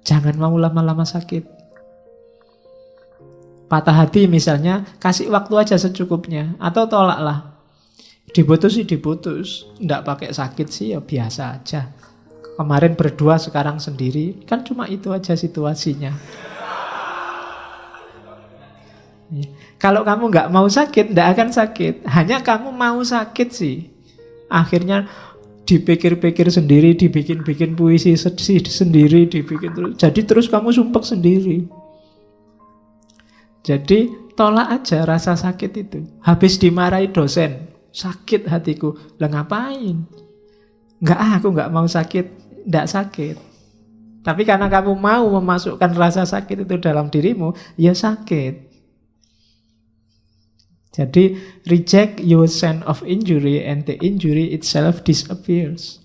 Jangan mau lama-lama sakit. Patah hati misalnya, kasih waktu aja secukupnya. Atau tolaklah. Diputus sih diputus, nggak pakai sakit sih ya biasa aja. Kemarin berdua, sekarang sendiri. Kan cuma itu aja situasinya. Kalau kamu nggak mau sakit, nggak akan sakit. Hanya kamu mau sakit sih. Akhirnya dipikir-pikir sendiri, dibikin-bikin puisi sendiri, dibikin terus. Jadi terus kamu sumpek sendiri. Jadi tolak aja rasa sakit itu. Habis dimarahi dosen, sakit hatiku. Lah ngapain? Aku nggak mau sakit, nggak sakit. Tapi karena kamu mau memasukkan rasa sakit itu dalam dirimu, ya sakit. Jadi reject your sense of injury and the injury itself disappears.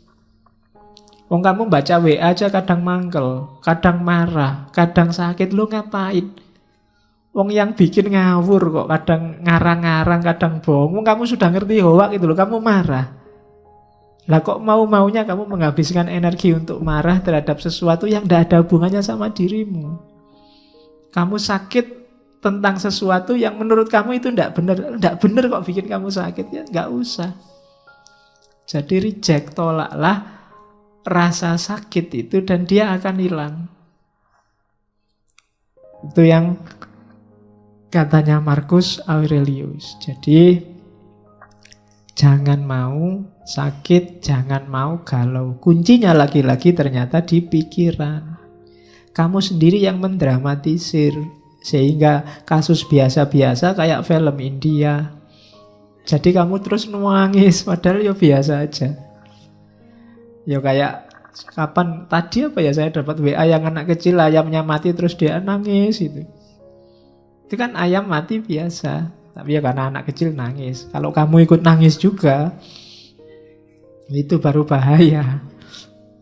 Wong kamu baca WA aja kadang mangkel, kadang marah, kadang sakit, lu ngapain? Wong yang bikin ngawur kok, kadang ngarang-ngarang, kadang bohong. Wong kamu sudah ngerti hoak itu loh, kamu marah. Lah kok mau-maunya kamu menghabiskan energi untuk marah terhadap sesuatu yang tidak ada hubungannya sama dirimu. Kamu sakit tentang sesuatu yang menurut kamu itu tidak benar. Tidak benar kok bikin kamu sakit. Ya nggak usah. Jadi reject, tolaklah rasa sakit itu dan dia akan hilang. Itu yang katanya Marcus Aurelius. Jadi jangan mau sakit, jangan mau galau. Kuncinya lagi-lagi ternyata di pikiran. Kamu sendiri yang mendramatisir. Sehingga kasus biasa-biasa kayak film India. Jadi kamu terus nangis, padahal ya biasa aja. Ya kayak kapan tadi apa ya, saya dapat WA yang anak kecil ayamnya mati terus dia nangis itu. Itu kan ayam mati biasa, tapi ya karena anak kecil nangis. Kalau kamu ikut nangis juga, itu baru bahaya.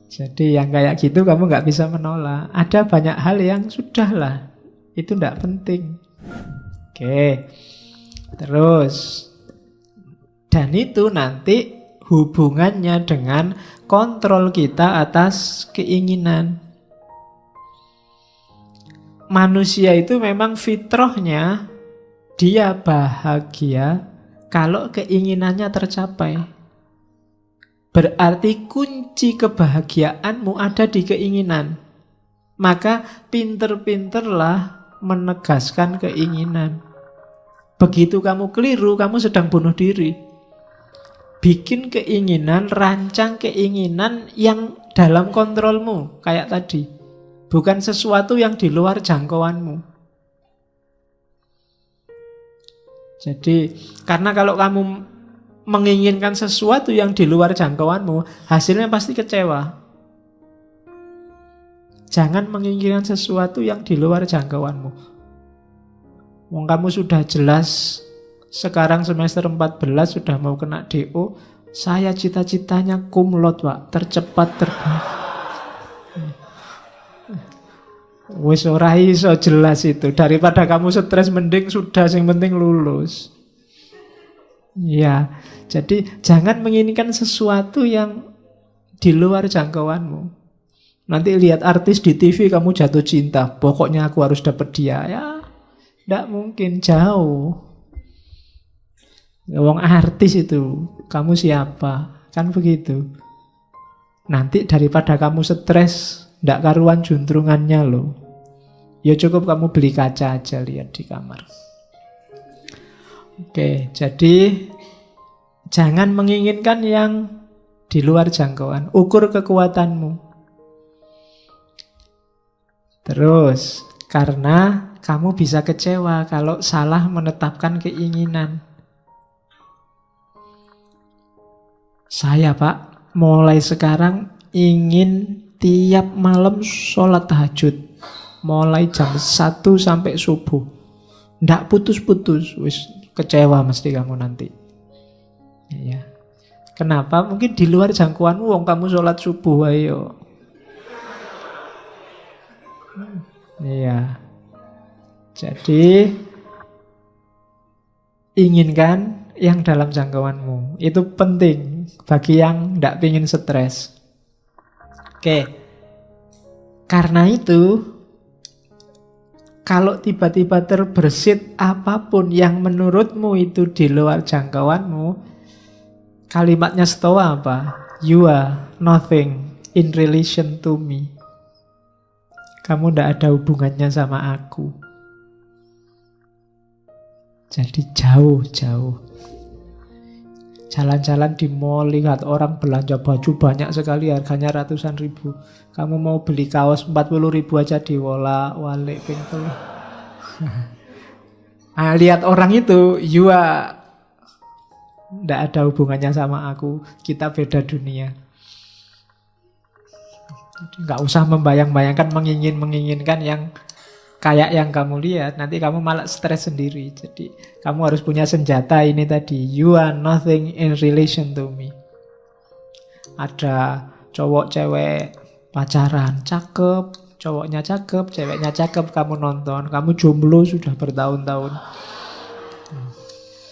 Jadi yang kayak gitu kamu nggak bisa menolak. Ada banyak hal yang sudahlah, itu tidak penting. Oke. Terus, dan itu nanti hubungannya dengan kontrol kita atas keinginan. Manusia itu memang fitrahnya dia bahagia kalau keinginannya tercapai. Berarti kunci kebahagiaanmu ada di keinginan. Maka pinter-pinterlah menegaskan keinginan. Begitu kamu keliru, kamu sedang bunuh diri. Bikin keinginan, rancang keinginan yang dalam kontrolmu, kayak tadi. Bukan sesuatu yang di luar jangkauanmu. Jadi, karena kalau kamu menginginkan sesuatu yang di luar jangkauanmu, hasilnya pasti kecewa. Jangan menginginkan sesuatu yang di luar jangkauanmu. Wong kamu sudah jelas sekarang semester 14 sudah mau kena DO. Saya cita-citanya cum laude, Pak, tercepat terbaik. Wis ora iso jelas itu. Daripada kamu stres mending sudah yang penting lulus. Ya, jadi jangan menginginkan sesuatu yang di luar jangkauanmu. Nanti lihat artis di TV kamu jatuh cinta, pokoknya aku harus dapat dia. Ya, tidak mungkin, jauh. Wong artis itu, kamu siapa? Kan begitu. Nanti daripada kamu stres, tidak karuan juntrungannya loh. Ya cukup kamu beli kaca aja, lihat di kamar. Oke, jadi jangan menginginkan yang di luar jangkauan. Ukur kekuatanmu. Terus, karena kamu bisa kecewa kalau salah menetapkan keinginan. Saya, Pak, mulai sekarang ingin tiap malam sholat tahajud. Mulai jam 1 sampai subuh. Nggak putus-putus. Wis kecewa mesti kamu nanti. Ya. Kenapa? Mungkin di luar jangkauanmu, wong kamu sholat subuh, ayo. Iya. Jadi inginkan yang dalam jangkauanmu. Itu penting bagi yang tidak ingin stres. Oke. Karena itu, kalau tiba-tiba terbersit apapun yang menurutmu itu di luar jangkauanmu, kalimatnya Stoa apa? You are nothing in relation to me. Kamu tidak ada hubungannya sama aku. Jadi jauh-jauh. Jalan-jalan di mall, lihat orang belanja baju banyak sekali, harganya ratusan ribu. Kamu mau beli kaos 40 ribu aja diwolak-walik pintu. Nah, lihat orang itu, tidak ada hubungannya sama aku. Kita beda dunia. Nggak usah membayang-bayangkan, menginginkan yang kayak yang kamu lihat, nanti kamu malah stres sendiri. Jadi kamu harus punya senjata ini tadi. You are nothing in relation to me. Ada cowok cewek pacaran, cakep, cowoknya cakep, ceweknya cakep, kamu nonton, kamu jomblo sudah bertahun-tahun.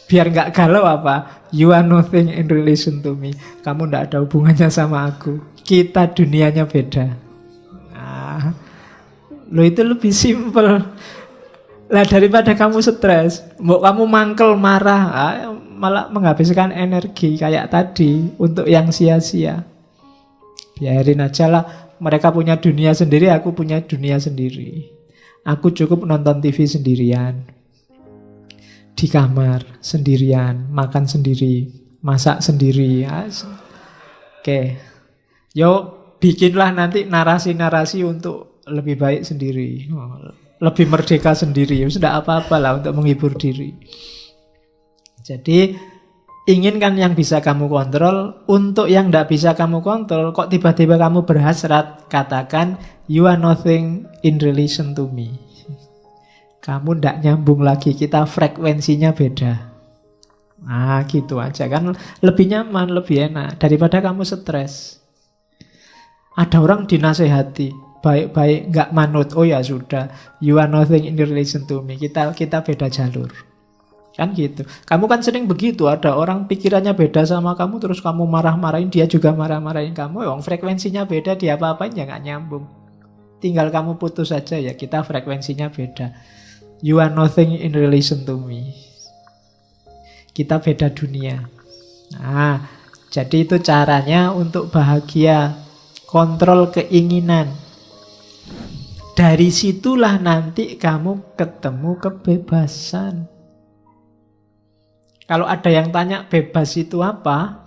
Biar nggak galau apa? You are nothing in relation to me. Kamu nggak ada hubungannya sama aku. Kita dunianya beda. Loh, itu lebih simpel. Lah daripada kamu stres, kamu mangkel, marah, malah menghabiskan energi kayak tadi untuk yang sia-sia. Biarin aja lah, mereka punya dunia sendiri, aku punya dunia sendiri. Aku cukup nonton TV sendirian, di kamar sendirian, makan sendiri, masak sendiri. Oke. Yuk bikinlah nanti narasi-narasi untuk lebih baik sendiri, lebih merdeka sendiri. Sudah apa-apa lah untuk menghibur diri. Jadi inginkan yang bisa kamu kontrol. Untuk yang tidak bisa kamu kontrol, kok tiba-tiba kamu berhasrat, katakan you are nothing in relation to me. Kamu tidak nyambung lagi, kita frekuensinya beda. Nah gitu aja kan, lebih nyaman, lebih enak daripada kamu stres. Ada orang dinasehati baik-baik, nggak manut, oh ya sudah, you are nothing in relation to me, kita beda jalur. Kan gitu. Kamu kan sering begitu, ada orang pikirannya beda sama kamu, terus kamu marah-marahin, dia juga marah-marahin kamu. Frekuensinya beda, dia apa-apain ya nggak nyambung. Tinggal kamu putus saja, ya kita frekuensinya beda. You are nothing in relation to me. Kita beda dunia. Nah, jadi itu caranya untuk bahagia. Kontrol keinginan. Dari situlah nanti kamu ketemu kebebasan. Kalau ada yang tanya bebas itu apa?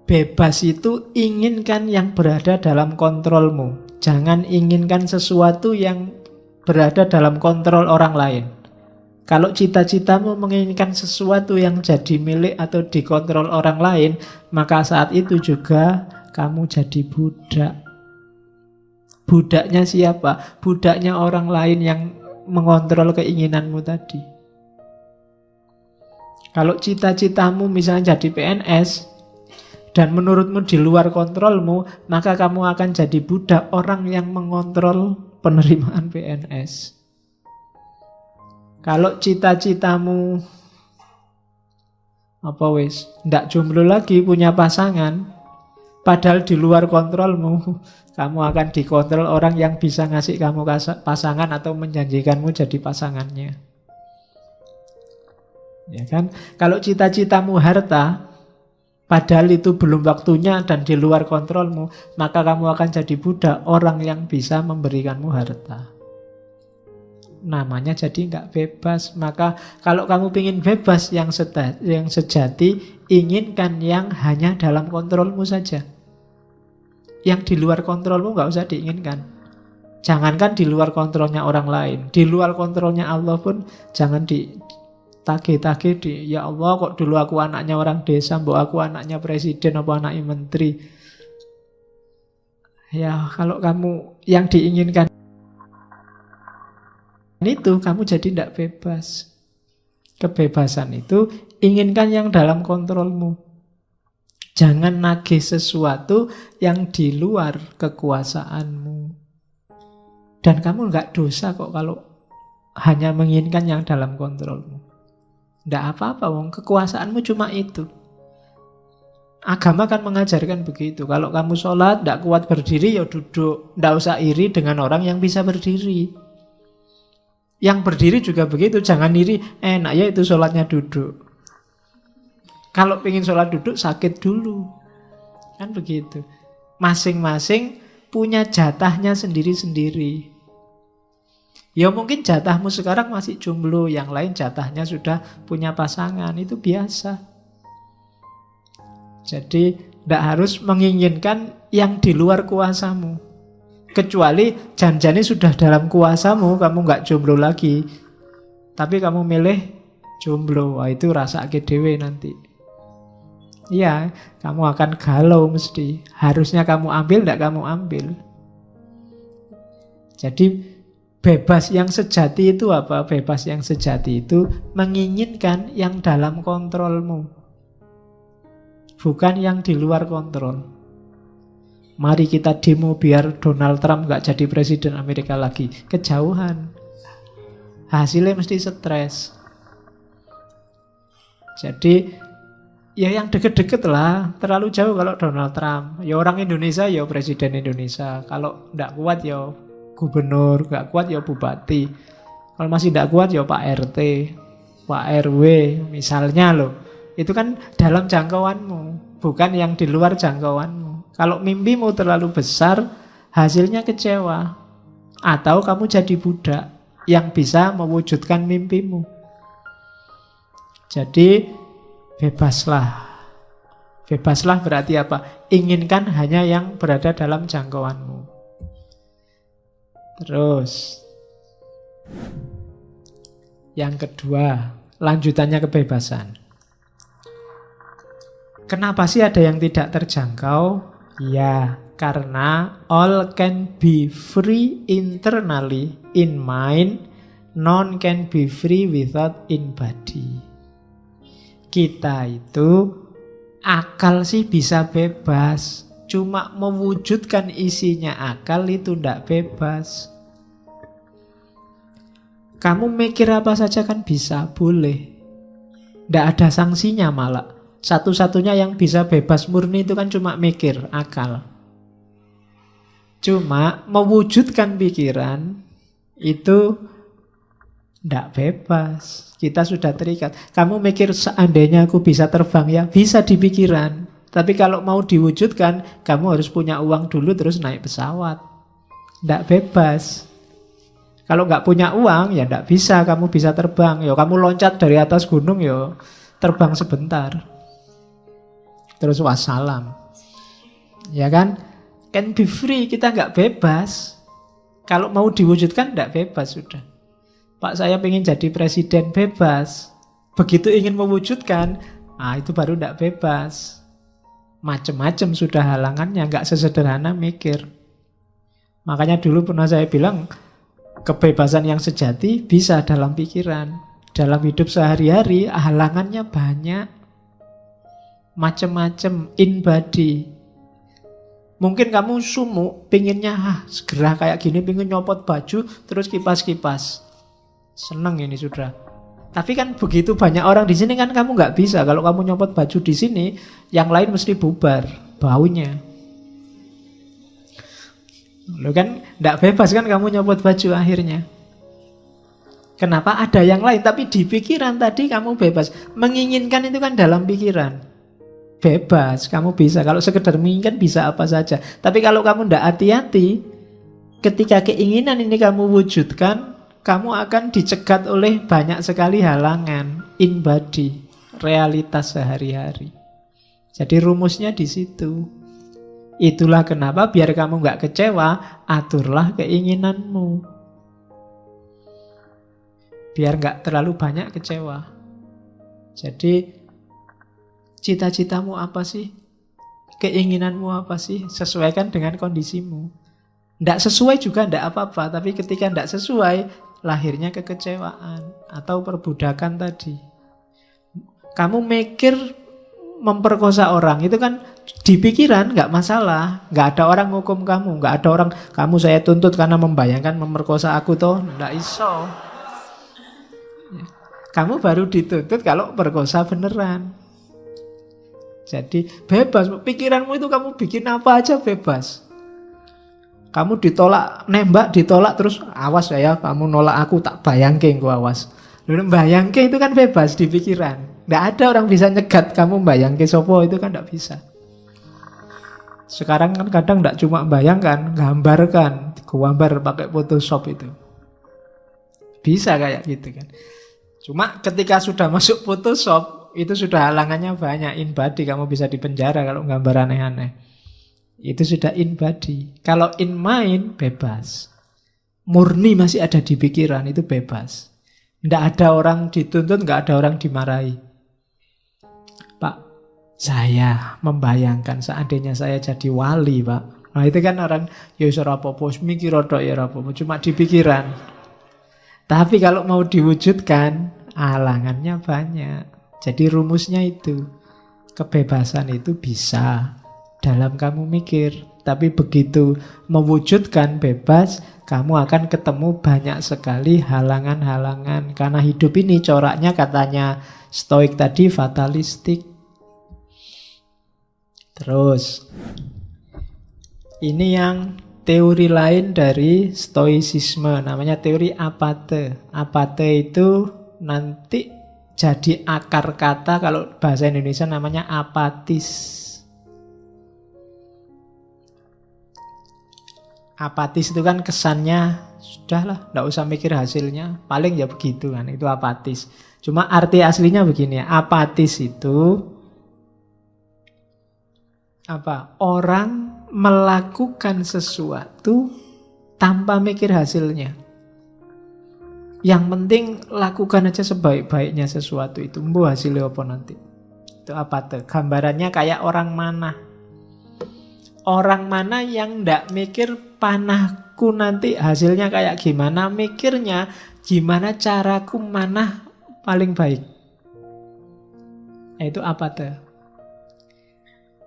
Bebas itu inginkan yang berada dalam kontrolmu. Jangan inginkan sesuatu yang berada dalam kontrol orang lain. Kalau cita-citamu menginginkan sesuatu yang jadi milik atau dikontrol orang lain, maka saat itu juga kamu jadi budak. Budaknya siapa? Budaknya orang lain yang mengontrol keinginanmu tadi. Kalau cita-citamu misalnya jadi PNS dan menurutmu di luar kontrolmu, maka kamu akan jadi budak orang yang mengontrol penerimaan PNS. Kalau cita-citamu ndak jomblo lagi, punya pasangan, padahal di luar kontrolmu, kamu akan dikontrol orang yang bisa ngasih kamu pasangan atau menjanjikanmu jadi pasangannya. Ya kan? Kalau cita-citamu harta, padahal itu belum waktunya dan di luar kontrolmu, maka kamu akan jadi budak orang yang bisa memberikanmu harta. Namanya jadi nggak bebas. Maka kalau kamu ingin bebas yang sejati, inginkan yang hanya dalam kontrolmu saja. Yang di luar kontrolmu nggak usah diinginkan. Jangankan di luar kontrolnya orang lain, di luar kontrolnya Allah pun jangan ditagih-tagih ya Allah kok dulu aku anaknya orang desa, mbok aku anaknya presiden apa anaknya menteri. Ya kalau kamu yang diinginkan itu, kamu jadi tidak bebas. Kebebasan itu inginkan yang dalam kontrolmu. Jangan nagih sesuatu yang di luar kekuasaanmu. Dan kamu nggak dosa kok kalau hanya menginginkan yang dalam kontrolmu. Nggak apa-apa, wong kekuasaanmu cuma itu. Agama kan mengajarkan begitu. Kalau kamu sholat nggak kuat berdiri, ya duduk. Nggak usah iri dengan orang yang bisa berdiri. Yang berdiri juga begitu. Jangan iri, enak ya itu sholatnya duduk. Kalau pengen sholat duduk, sakit dulu. Kan begitu. Masing-masing punya jatahnya sendiri-sendiri. Ya mungkin jatahmu sekarang masih jomblo, yang lain jatahnya sudah punya pasangan, itu biasa. Jadi tidak harus menginginkan yang di luar kuasamu. Kecuali janjane sudah dalam kuasamu, kamu nggak jomblo lagi. Tapi kamu milih jomblo, wah itu rasa dhewe nanti. Iya, kamu akan galau mesti. Harusnya kamu ambil, tidak kamu ambil. Jadi bebas yang sejati itu apa? Bebas yang sejati itu menginginkan yang dalam kontrolmu, bukan yang di luar kontrol. Mari kita demo biar Donald Trump gak jadi presiden Amerika lagi. Kejauhan. Hasilnya mesti stres. Jadi ya yang deket-deket lah. Terlalu jauh kalau Donald Trump. Ya orang Indonesia ya presiden Indonesia. Kalau gak kuat ya gubernur, gak kuat ya bupati. Kalau masih gak kuat ya Pak RT, Pak RW misalnya loh. Itu kan dalam jangkauanmu, bukan yang di luar jangkauanmu. Kalau mimpimu terlalu besar, hasilnya kecewa. Atau kamu jadi budak yang bisa mewujudkan mimpimu. Jadi bebaslah. Bebaslah berarti apa? Inginkan hanya yang berada dalam jangkauanmu. Terus yang kedua, lanjutannya kebebasan. Kenapa sih ada yang tidak terjangkau? Ya, karena all can be free internally in mind, none can be free without in body. Kita itu akal sih bisa bebas, cuma mewujudkan isinya akal itu tidak bebas. Kamu mikir apa saja kan bisa, boleh. Tidak ada sanksinya malah. Satu-satunya yang bisa bebas murni itu kan cuma mikir, akal. Cuma mewujudkan pikiran itu tidak bebas. Kita sudah terikat. Kamu mikir seandainya aku bisa terbang ya, bisa di pikiran. Tapi kalau mau diwujudkan, kamu harus punya uang dulu terus naik pesawat. Tidak bebas. Kalau nggak punya uang ya tidak bisa kamu bisa terbang. Ya kamu loncat dari atas gunung ya terbang sebentar. Terus wassalam. Ya kan? Can be free, kita nggak bebas. Kalau mau diwujudkan tidak bebas sudah. Pak saya pengen jadi presiden, bebas. Begitu ingin mewujudkan, itu baru tidak bebas. Macem-macem sudah halangannya, nggak sesederhana mikir. Makanya dulu pernah saya bilang, kebebasan yang sejati bisa dalam pikiran. Dalam hidup sehari-hari, halangannya banyak. Macem-macem, in body. Mungkin kamu sumuk, pinginnya segera kayak gini, pingin nyopot baju, terus kipas-kipas. Seneng ini sudah. Tapi kan begitu banyak orang di sini kan kamu nggak bisa. Kalau kamu nyopot baju di sini, yang lain mesti bubar baunya. Lo kan nggak bebas kan kamu nyopot baju akhirnya. Kenapa? Ada yang lain. Tapi di pikiran tadi kamu bebas. Menginginkan itu kan dalam pikiran. Bebas, kamu bisa. Kalau sekedar menginginkan bisa apa saja. Tapi kalau kamu tidak hati-hati, ketika keinginan ini kamu wujudkan, kamu akan dicegat oleh banyak sekali halangan, in body, realitas sehari-hari. Jadi rumusnya di situ. Itulah kenapa biar kamu nggak kecewa, aturlah keinginanmu. Biar nggak terlalu banyak kecewa. Jadi cita-citamu apa sih? Keinginanmu apa sih? Sesuaikan dengan kondisimu. Nggak sesuai juga nggak apa-apa, tapi ketika nggak sesuai, lahirnya kekecewaan atau perbudakan tadi. Kamu mikir memperkosa orang, itu kan di pikiran nggak masalah. Nggak ada orang hukum kamu, nggak ada orang, kamu saya tuntut karena membayangkan memperkosa aku toh, nggak iso. Kamu baru dituntut kalau perkosa beneran. Jadi bebas, pikiranmu itu kamu bikin apa aja bebas. Kamu ditolak, nembak ditolak terus awas ya, kamu nolak aku tak bayangke engko awas. Lalu bayangke itu kan bebas di pikiran. Nggak ada orang bisa nyegat kamu bayangke sopo, itu kan nggak bisa. Sekarang kan kadang nggak cuma bayangkan, gambarkan, gambar pakai Photoshop itu. Bisa kayak gitu kan. Cuma ketika sudah masuk Photoshop, itu sudah halangannya banyak. In body kamu bisa dipenjara kalau gambar aneh-aneh. Itu sudah in body. Kalau in mind, bebas. Murni masih ada di pikiran, itu bebas. Tidak ada orang dituntut, nggak ada orang dimarahi. Pak, saya membayangkan seandainya saya jadi wali, Pak. Nah itu kan orang, ya ora apa-apa, mikir rodok ya ora apa-apa, cuma di pikiran. Tapi kalau mau diwujudkan, halangannya banyak. Jadi rumusnya itu, kebebasan itu bisa dalam kamu mikir. Tapi begitu mewujudkan bebas, kamu akan ketemu banyak sekali halangan-halangan. Karena hidup ini coraknya katanya Stoik tadi fatalistik. Terus, ini yang teori lain dari stoicisme, namanya teori apate. Apate itu nanti jadi akar kata, kalau bahasa Indonesia namanya apatis. Apatis itu kan kesannya, sudahlah, tidak usah mikir hasilnya, paling ya begitu kan, itu apatis. Cuma arti aslinya begini, apatis itu apa? Orang melakukan sesuatu tanpa mikir hasilnya. Yang penting lakukan aja sebaik-baiknya sesuatu itu. Mbo hasilnya apa nanti? Itu apa tuh? Gambarannya kayak orang mana? Orang mana yang ndak mikir panahku nanti hasilnya kayak gimana? Mikirnya gimana caraku manah paling baik. Itu apa tuh?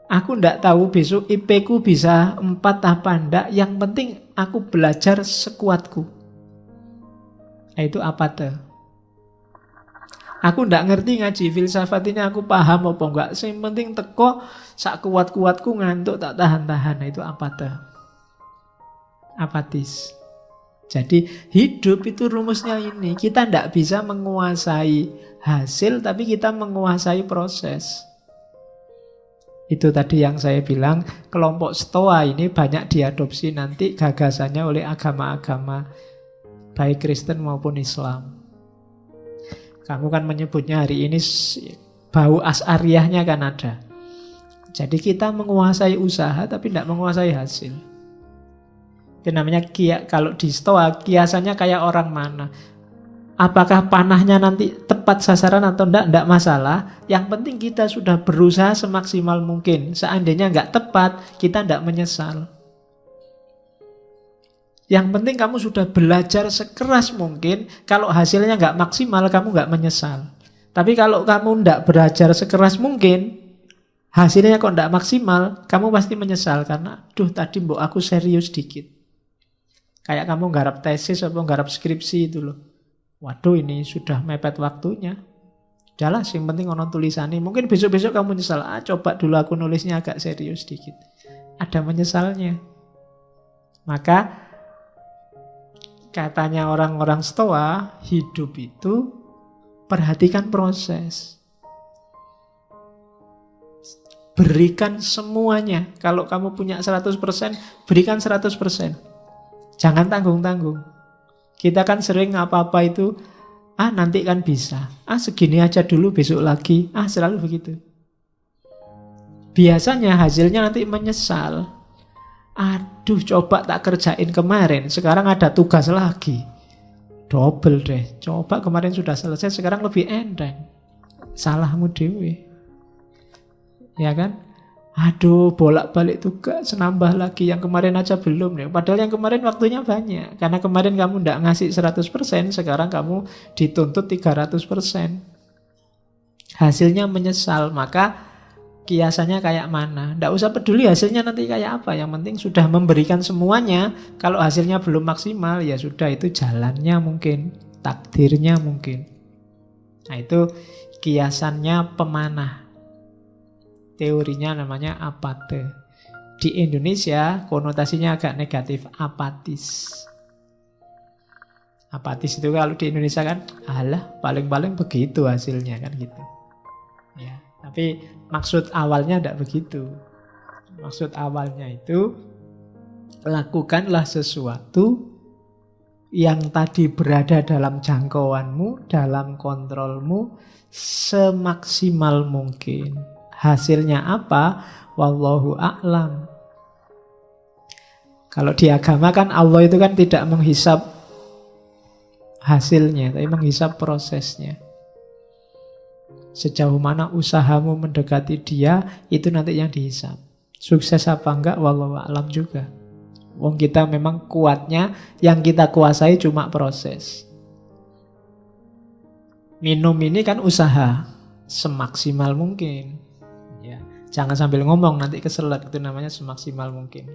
Aku ndak tahu besok IP ku bisa 4 apa ndak. Yang penting aku belajar sekuatku. Itu apa tuh? Aku ndak ngerti ngaji filsafat ini, aku paham apa enggak. Yang penting teko sak kuat-kuatku ngantuk tak tahan-tahan. Itu apa tuh? Apatis. Jadi hidup itu rumusnya ini. Kita ndak bisa menguasai hasil, tapi kita menguasai proses. Itu tadi yang saya bilang, kelompok Stoa ini banyak diadopsi nanti gagasannya oleh agama-agama baik Kristen maupun Islam. Kamu kan menyebutnya hari ini bau as'ariyahnya kan ada. Jadi kita menguasai usaha tapi tidak menguasai hasil. Itu namanya kalau di Stoa kiasannya kayak orang mana. Apakah panahnya nanti tepat sasaran atau enggak masalah. Yang penting kita sudah berusaha semaksimal mungkin. Seandainya enggak tepat, kita enggak menyesal. Yang penting kamu sudah belajar sekeras mungkin. Kalau hasilnya enggak maksimal, kamu enggak menyesal. Tapi kalau kamu enggak belajar sekeras mungkin, hasilnya kok enggak maksimal, kamu pasti menyesal. Karena, tadi mbok aku serius dikit. Kayak kamu nggarap tesis atau nggarap skripsi itu loh. Waduh, ini sudah mepet waktunya. Udahlah, yang penting ono tulisannya. Mungkin besok-besok kamu menyesal. Coba dulu aku nulisnya agak serius dikit. Ada menyesalnya. Maka katanya orang-orang Stoa, hidup itu perhatikan proses. Berikan semuanya. Kalau kamu punya 100%, berikan 100%. Jangan tanggung-tanggung. Kita kan sering apa-apa itu, nanti kan bisa. Segini aja dulu, besok lagi. Selalu begitu. Biasanya hasilnya nanti menyesal. Aduh, coba tak kerjain kemarin, sekarang ada tugas lagi. Double deh. Coba kemarin sudah selesai, sekarang lebih enteng. Salahmu dewe. Ya kan? Aduh, bolak-balik tugas, nambah lagi. Yang kemarin aja belum nih. Padahal yang kemarin waktunya banyak. Karena kemarin kamu nggak ngasih 100%, sekarang kamu dituntut 300%. Hasilnya menyesal. Maka kiasannya kayak mana? Nggak usah peduli hasilnya nanti kayak apa. Yang penting sudah memberikan semuanya. Kalau hasilnya belum maksimal, ya sudah, itu jalannya mungkin, takdirnya mungkin. Nah, itu kiasannya pemanah. Teorinya namanya apate. Di Indonesia konotasinya agak negatif, apatis. Apatis itu kalau di Indonesia kan, alah, paling-paling begitu hasilnya kan gitu. Ya, tapi maksud awalnya tidak begitu. Maksud awalnya itu, lakukanlah sesuatu yang tadi berada dalam jangkauanmu, dalam kontrolmu, semaksimal mungkin. Hasilnya apa? Wallahu a'lam. Kalau di agama kan Allah itu kan tidak menghisap hasilnya, tapi menghisap prosesnya. Sejauh mana usahamu mendekati dia, itu nanti yang dihisap. Sukses apa enggak, wallahu a'lam juga. Wong kita memang kuatnya, yang kita kuasai cuma proses. Minum ini kan usaha, semaksimal mungkin. Ya, jangan sambil ngomong, nanti keselak, itu namanya semaksimal mungkin.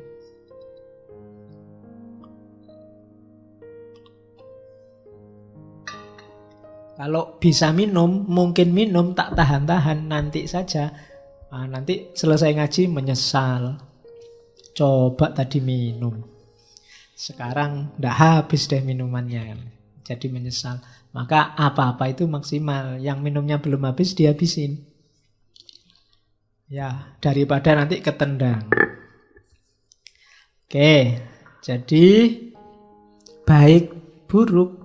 Kalau bisa minum, mungkin minum, tak tahan-tahan, nanti saja. Nah, nanti selesai ngaji menyesal. Coba tadi minum, sekarang ndak habis deh minumannya kan. Jadi menyesal. Maka apa-apa itu maksimal. Yang minumnya belum habis dihabisin. Ya, daripada nanti ketendang. Oke, jadi baik buruk,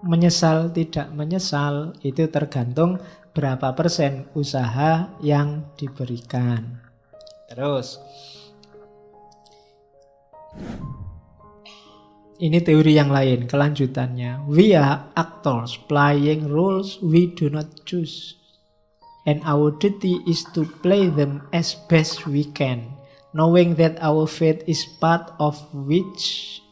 menyesal tidak menyesal, itu tergantung berapa persen usaha yang diberikan. Terus, ini teori yang lain, kelanjutannya. We are actors playing roles we do not choose. And our duty is to play them as best we can, knowing that our fate is part of which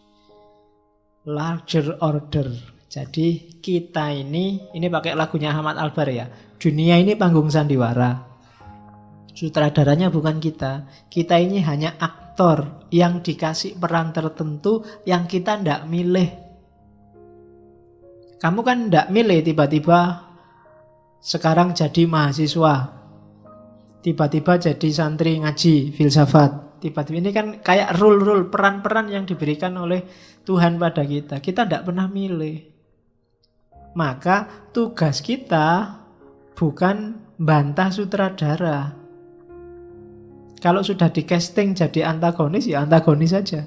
larger order. Jadi kita ini pakai lagunya Ahmad Albar ya. Dunia ini panggung sandiwara. Sutradaranya bukan kita. Kita ini hanya aktor yang dikasih peran tertentu yang kita ndak milih. Kamu kan ndak milih tiba-tiba sekarang jadi mahasiswa, tiba-tiba jadi santri ngaji filsafat. Tiba-tiba ini kan kayak rule-rule, peran-peran yang diberikan oleh Tuhan pada kita. Kita ndak pernah milih. Maka tugas kita bukan bantah sutradara. Kalau sudah di casting jadi antagonis, ya antagonis saja.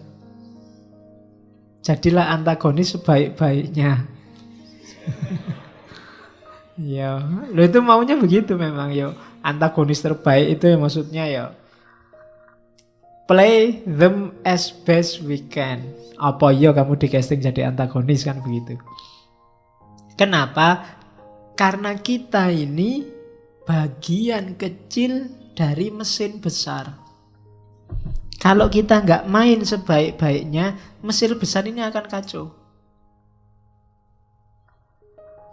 Jadilah antagonis sebaik-baiknya. Ya, lo itu maunya begitu memang ya. Antagonis terbaik itu ya maksudnya ya play them as best we can. Apa ya kamu di casting jadi antagonis kan begitu. Kenapa? Karena kita ini bagian kecil dari mesin besar. Kalau kita nggak main sebaik-baiknya, mesin besar ini akan kacau.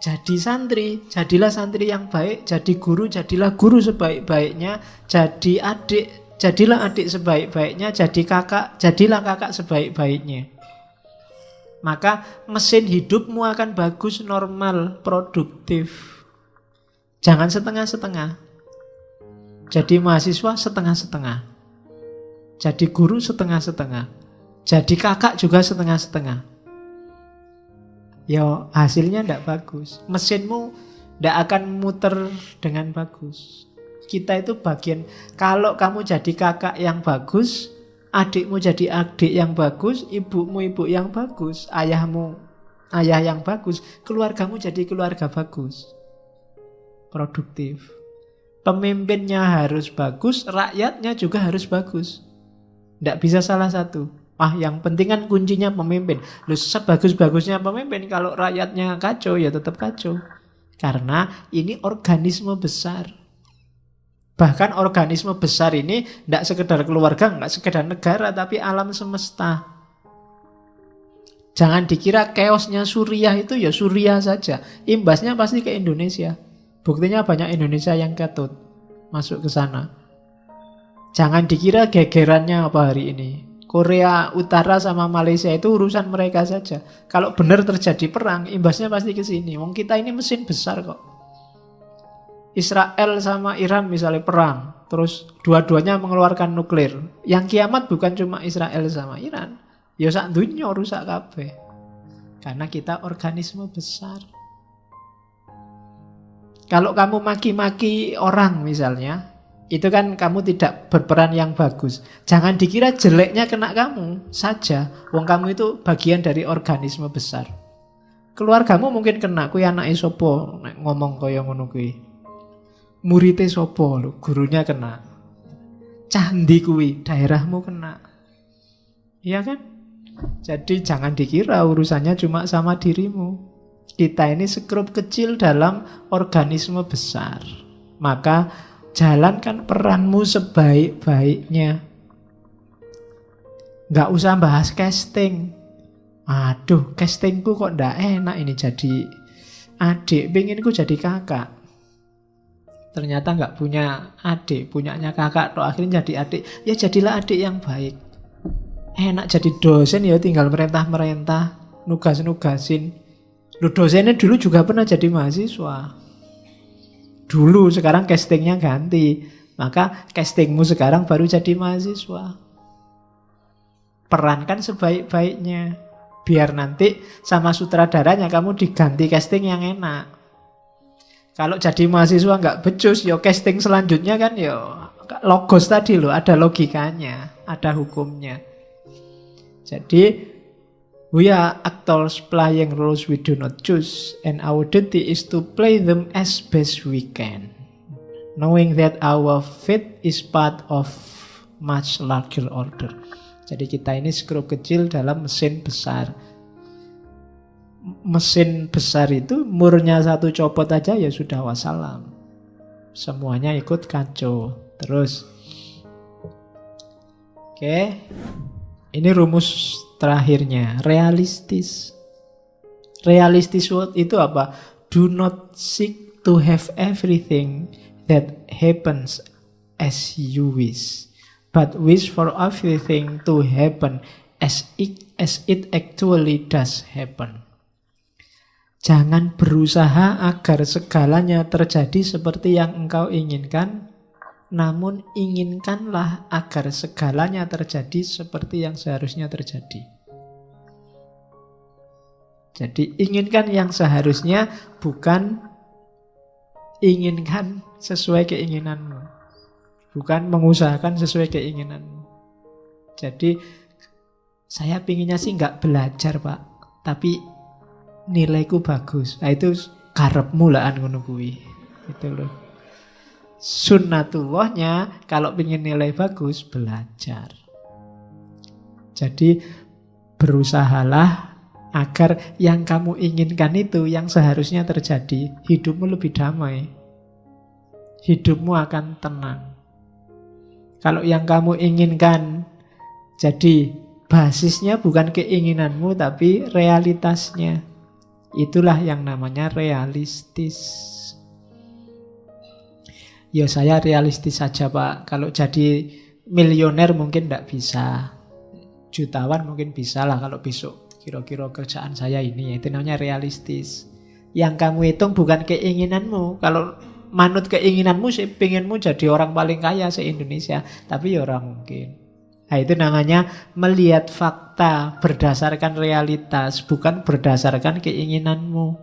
Jadi santri, jadilah santri yang baik. Jadi guru, jadilah guru sebaik-baiknya. Jadi adik, jadilah adik sebaik-baiknya. Jadi kakak, jadilah kakak sebaik-baiknya. Maka mesin hidupmu akan bagus, normal, produktif. Jangan setengah-setengah. Jadi mahasiswa setengah-setengah. Jadi guru setengah-setengah. Jadi kakak juga setengah-setengah. Ya hasilnya tidak bagus. Mesinmu tidak akan muter dengan bagus. Kita itu bagian. Kalau kamu jadi kakak yang bagus, adikmu jadi adik yang bagus, ibumu ibu yang bagus, ayahmu ayah yang bagus, keluargamu jadi keluarga bagus, produktif. Pemimpinnya harus bagus, rakyatnya juga harus bagus. Tidak bisa salah satu. Yang penting kan kuncinya pemimpin. Loh, sebagus-bagusnya pemimpin, kalau rakyatnya kacau ya tetap kacau. Karena ini organisme besar. Bahkan organisme besar ini tidak sekedar keluarga, tidak sekedar negara, tapi alam semesta. Jangan dikira chaosnya Suriah itu ya Suriah saja. Imbasnya pasti ke Indonesia. Buktinya banyak Indonesia yang katut masuk ke sana. Jangan dikira gegerannya apa hari ini. Korea Utara sama Malaysia itu urusan mereka saja. Kalau benar terjadi perang, imbasnya pasti ke sini. Wong kita ini mesin besar kok. Israel sama Iran misalnya perang, terus dua-duanya mengeluarkan nuklir. Yang kiamat bukan cuma Israel sama Iran. Ya sak dunya rusak kabeh. Karena kita organisme besar. Kalau kamu maki-maki orang misalnya, itu kan kamu tidak berperan yang bagus. Jangan dikira jeleknya kena kamu saja. Wong kamu itu bagian dari organisme besar. Keluargamu mungkin kena, kuwi anake sapa nek ngomong kaya ngono kuwi. Murite sapa lho, gurunya kena. Candi kuwi, daerahmu kena. Iya kan? Jadi jangan dikira urusannya cuma sama dirimu. Kita ini sekrup kecil dalam organisme besar. Maka jalankan peranmu sebaik-baiknya. Nggak usah bahas casting. Aduh, castingku kok ndak enak ini jadi adik, penginku jadi kakak. Ternyata nggak punya adik, punyanya kakak, toh akhirnya jadi adik. Ya jadilah adik yang baik. Enak jadi dosen ya tinggal merintah-merintah, nugas-nugasin. Loh, dosennya dulu juga pernah jadi mahasiswa. Dulu, sekarang castingnya ganti. Maka castingmu sekarang baru jadi mahasiswa. Perankan sebaik-baiknya. Biar nanti sama sutradaranya kamu diganti casting yang enak. Kalau jadi mahasiswa nggak becus, ya casting selanjutnya kan ya logos tadi loh, ada logikanya, ada hukumnya. Jadi, we are actors playing roles we do not choose, and our duty is to play them as best we can, knowing that our fate is part of much larger order. Jadi kita ini skrup kecil dalam mesin besar. Mesin besar itu murnya satu copot aja ya sudah wassalam. Semuanya ikut kacau. Terus, oke. Ini rumus terakhirnya, realistis. Realistis itu apa? Do not seek to have everything that happens as you wish, but wish for everything to happen as it actually does happen. Jangan berusaha agar segalanya terjadi seperti yang engkau inginkan, namun inginkanlah agar segalanya terjadi seperti yang seharusnya terjadi. Jadi inginkan yang seharusnya, bukan inginkan sesuai keinginanmu. Bukan mengusahakan sesuai keinginanmu. Jadi saya pinginnya sih nggak belajar Pak, tapi nilaiku bagus. Nah itu karepmu lah ngono kuwi. Itu loh. Sunnatullahnya kalau ingin nilai bagus, belajar. Jadi berusahalah agar yang kamu inginkan itu yang seharusnya terjadi. Hidupmu lebih damai. Hidupmu akan tenang. Kalau yang kamu inginkan jadi basisnya bukan keinginanmu tapi realitasnya. Itulah yang namanya realistis. Ya saya realistis saja Pak. Kalau jadi milioner mungkin tidak bisa. Jutawan mungkin bisa lah kalau besok kira-kira kerjaan saya ini. Itu namanya realistis. Yang kamu hitung bukan keinginanmu. Kalau manut keinginanmu sih pengenmu jadi orang paling kaya se-Indonesia. Tapi ya orang mungkin. Nah itu namanya melihat fakta berdasarkan realitas. Bukan berdasarkan keinginanmu.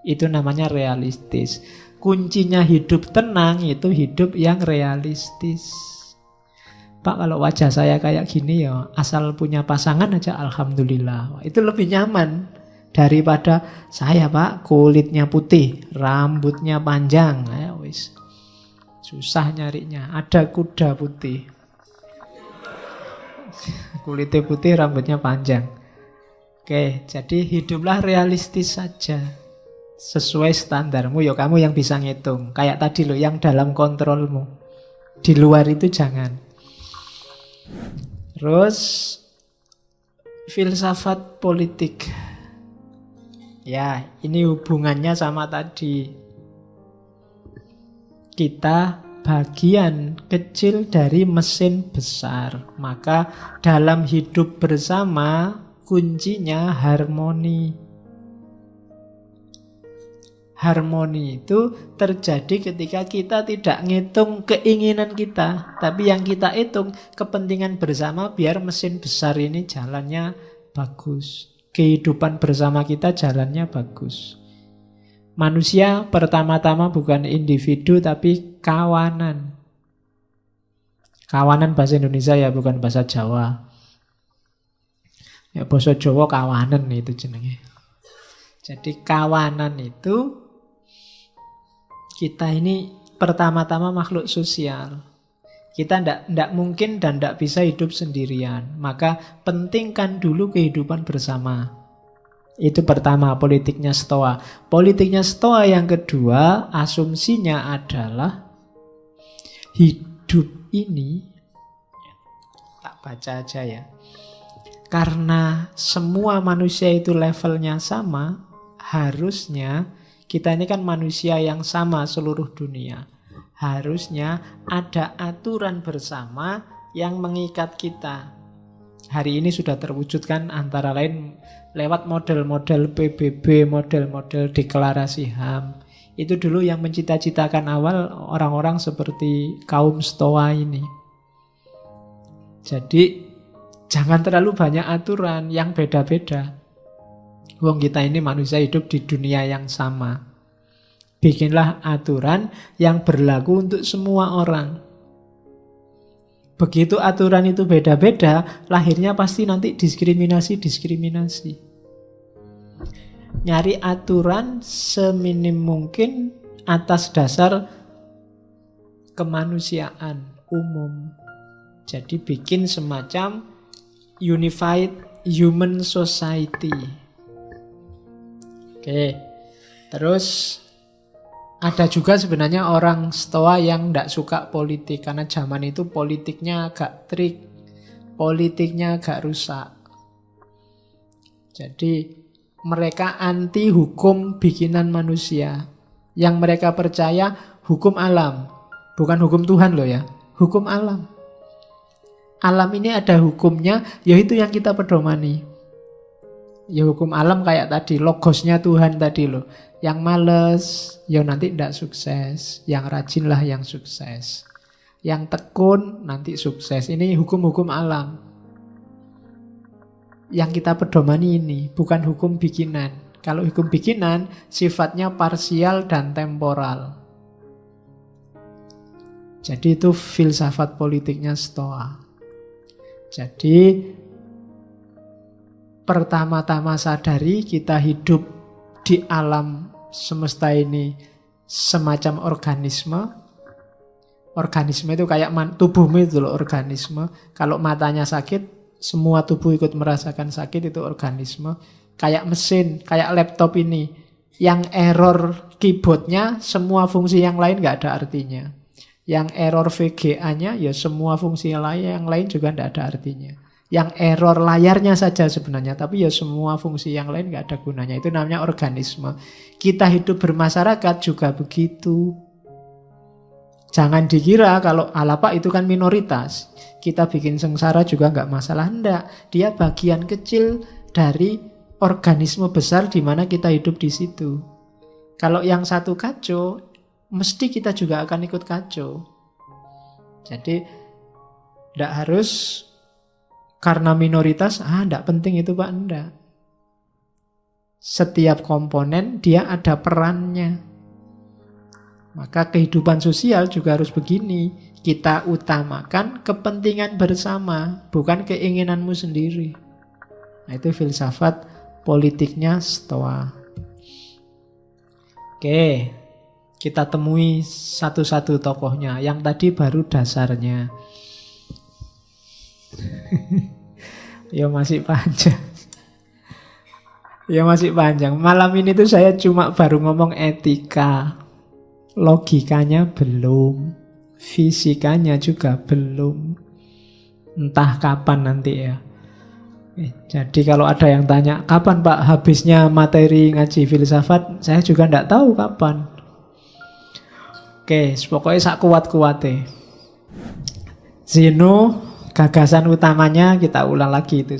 Itu namanya realistis. Kuncinya hidup tenang itu hidup yang realistis. Pak kalau wajah saya kayak gini ya asal punya pasangan aja alhamdulillah. Itu lebih nyaman daripada saya Pak kulitnya putih, rambutnya panjang. Wis susah nyarinya. Ada kuda putih. Kulitnya putih, rambutnya panjang. Oke, jadi hiduplah realistis saja. Sesuai standarmu, ya kamu yang bisa ngitung. Kayak tadi loh, yang dalam kontrolmu. Di luar itu jangan. Terus filsafat politik. Ya, ini hubungannya sama tadi. Kita bagian kecil dari mesin besar. Maka dalam hidup bersama kuncinya harmoni. Harmoni itu terjadi ketika kita tidak ngitung keinginan kita, tapi yang kita hitung kepentingan bersama biar mesin besar ini jalannya bagus. Kehidupan bersama kita jalannya bagus. Manusia pertama-tama bukan individu tapi kawanan. Kawanan bahasa Indonesia ya, bukan bahasa Jawa. Ya bahasa Jawa kawanan itu jenenge. Jadi kawanan itu kita ini pertama-tama makhluk sosial. Kita tidak mungkin dan tidak bisa hidup sendirian. Maka pentingkan dulu kehidupan bersama. Itu pertama, politiknya Stoa. Politiknya Stoa yang kedua, asumsinya adalah hidup ini, tak baca aja ya. Karena semua manusia itu levelnya sama, harusnya kita ini kan manusia yang sama seluruh dunia. Harusnya ada aturan bersama yang mengikat kita. Hari ini sudah terwujudkan antara lain lewat model-model PBB, model-model deklarasi HAM. Itu dulu yang mencita-citakan awal orang-orang seperti kaum Stoa ini. Jadi jangan terlalu banyak aturan yang beda-beda. Wong kita ini manusia hidup di dunia yang sama. Bikinlah aturan yang berlaku untuk semua orang. Begitu aturan itu beda-beda, lahirnya pasti nanti diskriminasi. Nyari aturan seminim mungkin atas dasar kemanusiaan umum. Jadi bikin semacam unified human society. Oke, terus ada juga sebenarnya orang Stoa yang tidak suka politik. Karena zaman itu politiknya agak trik, politiknya agak rusak. Jadi mereka anti hukum bikinan manusia. Yang mereka percaya hukum alam. Bukan hukum Tuhan loh ya, hukum alam. Alam ini ada hukumnya, yaitu yang kita pedomani. Ya hukum alam kayak tadi, logosnya Tuhan tadi loh. Yang males, ya nanti tidak sukses. Yang rajinlah yang sukses. Yang tekun, nanti sukses. Ini hukum-hukum alam. Yang kita pedomani ini, bukan hukum bikinan. Kalau hukum bikinan, sifatnya parsial dan temporal. Jadi itu filsafat politiknya Stoa. Jadi pertama-tama sadari kita hidup di alam semesta ini semacam organisme. Organisme itu kayak tubuhmu itu loh, organisme. Kalau matanya sakit, semua tubuh ikut merasakan sakit, itu organisme. Kayak mesin, kayak laptop ini. Yang error keyboardnya, semua fungsi yang lain nggak ada artinya. Yang error VGA-nya, ya semua fungsi yang lain juga nggak ada artinya. Yang error layarnya saja sebenarnya, tapi ya semua fungsi yang lain nggak ada gunanya. Itu namanya organisme. Kita hidup bermasyarakat juga begitu. Jangan dikira kalau alapak itu kan minoritas, kita bikin sengsara juga nggak masalah. Enggak, dia bagian kecil dari organisme besar di mana kita hidup di situ. Kalau yang satu kacau, mesti kita juga akan ikut kacau. Jadi tidak harus karena minoritas, tidak penting itu Pak, enggak. Setiap komponen dia ada perannya. Maka kehidupan sosial juga harus begini. Kita utamakan kepentingan bersama, bukan keinginanmu sendiri. Nah, itu filsafat politiknya Stoa. Oke, kita temui satu-satu tokohnya. Yang tadi baru dasarnya. Ya masih panjang. Ya masih panjang. Malam ini tuh saya cuma baru ngomong etika. Logikanya belum. Fisikanya juga belum. Entah kapan nanti ya. Jadi kalau ada yang tanya, kapan Pak habisnya materi ngaji filsafat? Saya juga tidak tahu kapan. Oke, pokoknya sak kuat-kuatnya. Zeno, gagasan utamanya kita ulang lagi itu.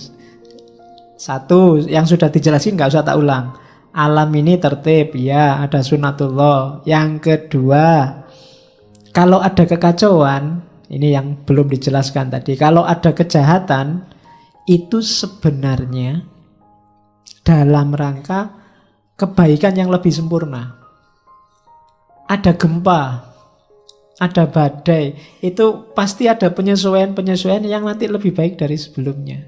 Satu, yang sudah dijelasin nggak usah tak ulang. Alam ini tertib, ya ada sunatullah. Yang kedua, kalau ada kekacauan, ini yang belum dijelaskan tadi. Kalau ada kejahatan, itu sebenarnya dalam rangka kebaikan yang lebih sempurna. Ada gempa, ada badai, itu pasti ada penyesuaian-penyesuaian yang nanti lebih baik dari sebelumnya.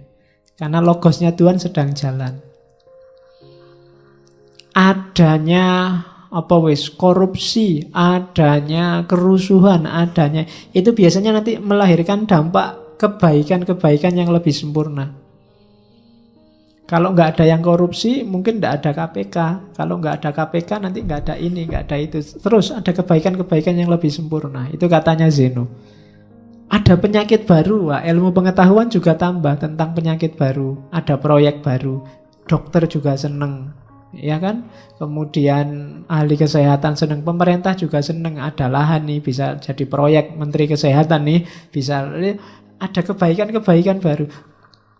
Karena logosnya Tuhan sedang jalan. Adanya korupsi, adanya kerusuhan, adanya itu biasanya nanti melahirkan dampak kebaikan-kebaikan yang lebih sempurna. Kalau nggak ada yang korupsi, mungkin nggak ada KPK. Kalau nggak ada KPK, nanti nggak ada ini, nggak ada itu. Terus ada kebaikan-kebaikan yang lebih sempurna. Itu katanya Zeno. Ada penyakit baru, wah, ilmu pengetahuan juga tambah tentang penyakit baru. Ada proyek baru, dokter juga seneng, ya kan? Kemudian ahli kesehatan seneng, pemerintah juga seneng. Ada lahan nih, bisa jadi proyek menteri kesehatan nih, bisa. Ada kebaikan-kebaikan baru.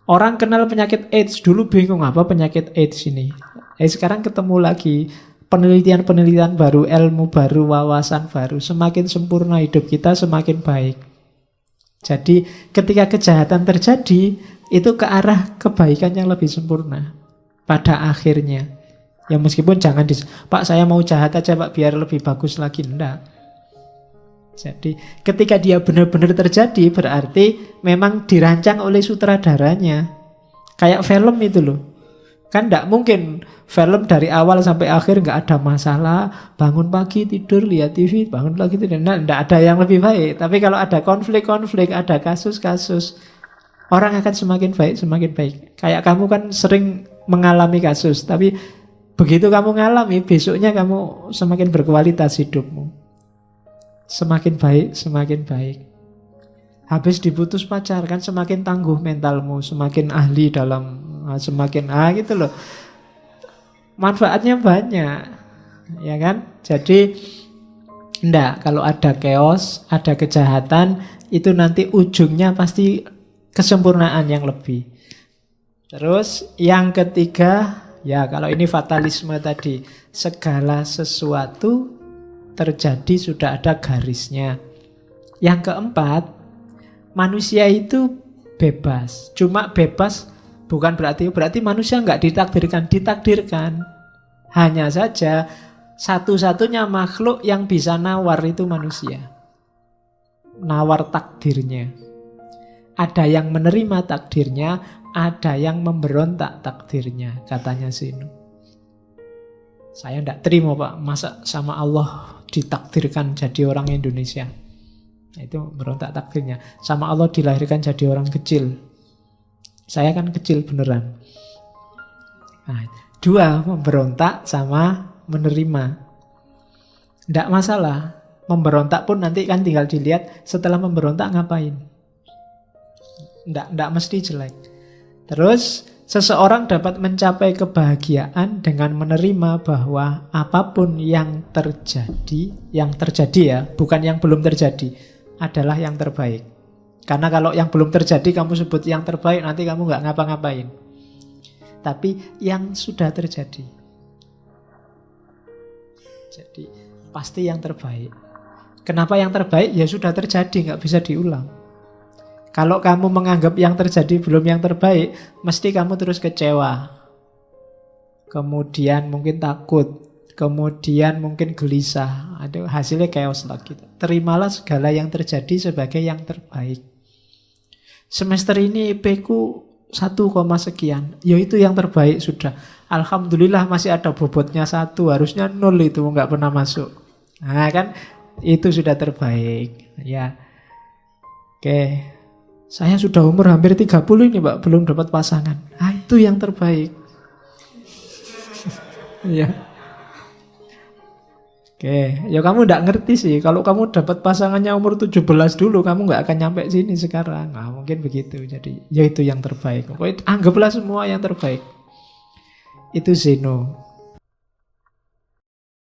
Orang kenal penyakit AIDS, dulu bingung apa penyakit AIDS ini. Sekarang ketemu lagi, penelitian-penelitian baru, ilmu baru, wawasan baru. Semakin sempurna hidup kita, semakin baik. Jadi ketika kejahatan terjadi, itu ke arah kebaikan yang lebih sempurna pada akhirnya. Ya meskipun jangan Pak saya mau jahat aja Pak biar lebih bagus lagi, enggak. Jadi ketika dia benar-benar terjadi, berarti memang dirancang oleh sutradaranya. Kayak film itu loh. Kan tidak mungkin film dari awal sampai akhir nggak ada masalah, bangun pagi tidur lihat TV, bangun pagi tidur, tidak ada yang lebih baik. Tapi kalau ada konflik-konflik, ada kasus-kasus, orang akan semakin baik, semakin baik. Kayak kamu kan sering mengalami kasus, tapi begitu kamu ngalami, besoknya kamu semakin berkualitas hidupmu. Semakin baik, semakin baik. Habis diputus pacar kan semakin tangguh mentalmu, semakin ahli dalam, semakin gitu loh. Manfaatnya banyak, ya kan? Jadi enggak, kalau ada chaos, ada kejahatan, itu nanti ujungnya pasti kesempurnaan yang lebih. Terus yang ketiga, ya kalau ini fatalisme tadi, segala sesuatu terjadi sudah ada garisnya. Yang keempat, manusia itu bebas. Cuma bebas bukan berarti manusia nggak ditakdirkan. Hanya saja satu-satunya makhluk yang bisa nawar itu manusia. Nawar takdirnya. Ada yang menerima takdirnya, ada yang memberontak takdirnya, katanya Zeno. Saya tidak terima Pak, masa sama Allah ditakdirkan jadi orang Indonesia. Itu berontak takdirnya. Sama Allah dilahirkan jadi orang kecil. Saya kan kecil beneran. Nah, dua, memberontak sama menerima. Tidak masalah. Memberontak pun nanti kan tinggal dilihat setelah memberontak ngapain. Tidak mesti jelek. Terus seseorang dapat mencapai kebahagiaan dengan menerima bahwa apapun yang terjadi ya, bukan yang belum terjadi, adalah yang terbaik. Karena kalau yang belum terjadi kamu sebut yang terbaik, nanti kamu nggak ngapa-ngapain. Tapi yang sudah terjadi, jadi pasti yang terbaik. Kenapa yang terbaik? Ya sudah terjadi, nggak bisa diulang. Kalau kamu menganggap yang terjadi belum yang terbaik, mesti kamu terus kecewa. Kemudian mungkin takut. Kemudian mungkin gelisah. Aduh, hasilnya chaos lagi. Terimalah segala yang terjadi sebagai yang terbaik. Semester ini IP ku 1, sekian. Ya itu yang terbaik sudah. Alhamdulillah masih ada bobotnya 1. Harusnya 0 itu nggak pernah masuk. Nah kan itu sudah terbaik. Ya. Oke. Saya sudah umur hampir 30 ini Pak, belum dapat pasangan. Ah, itu yang terbaik. Iya. Oke, ya kamu nggak ngerti sih. Kalau kamu dapat pasangannya umur 17 dulu, kamu nggak akan nyampe sini sekarang. Nah, mungkin begitu. Jadi, ya itu yang terbaik. Pokoknya anggaplah semua yang terbaik. Itu Zeno.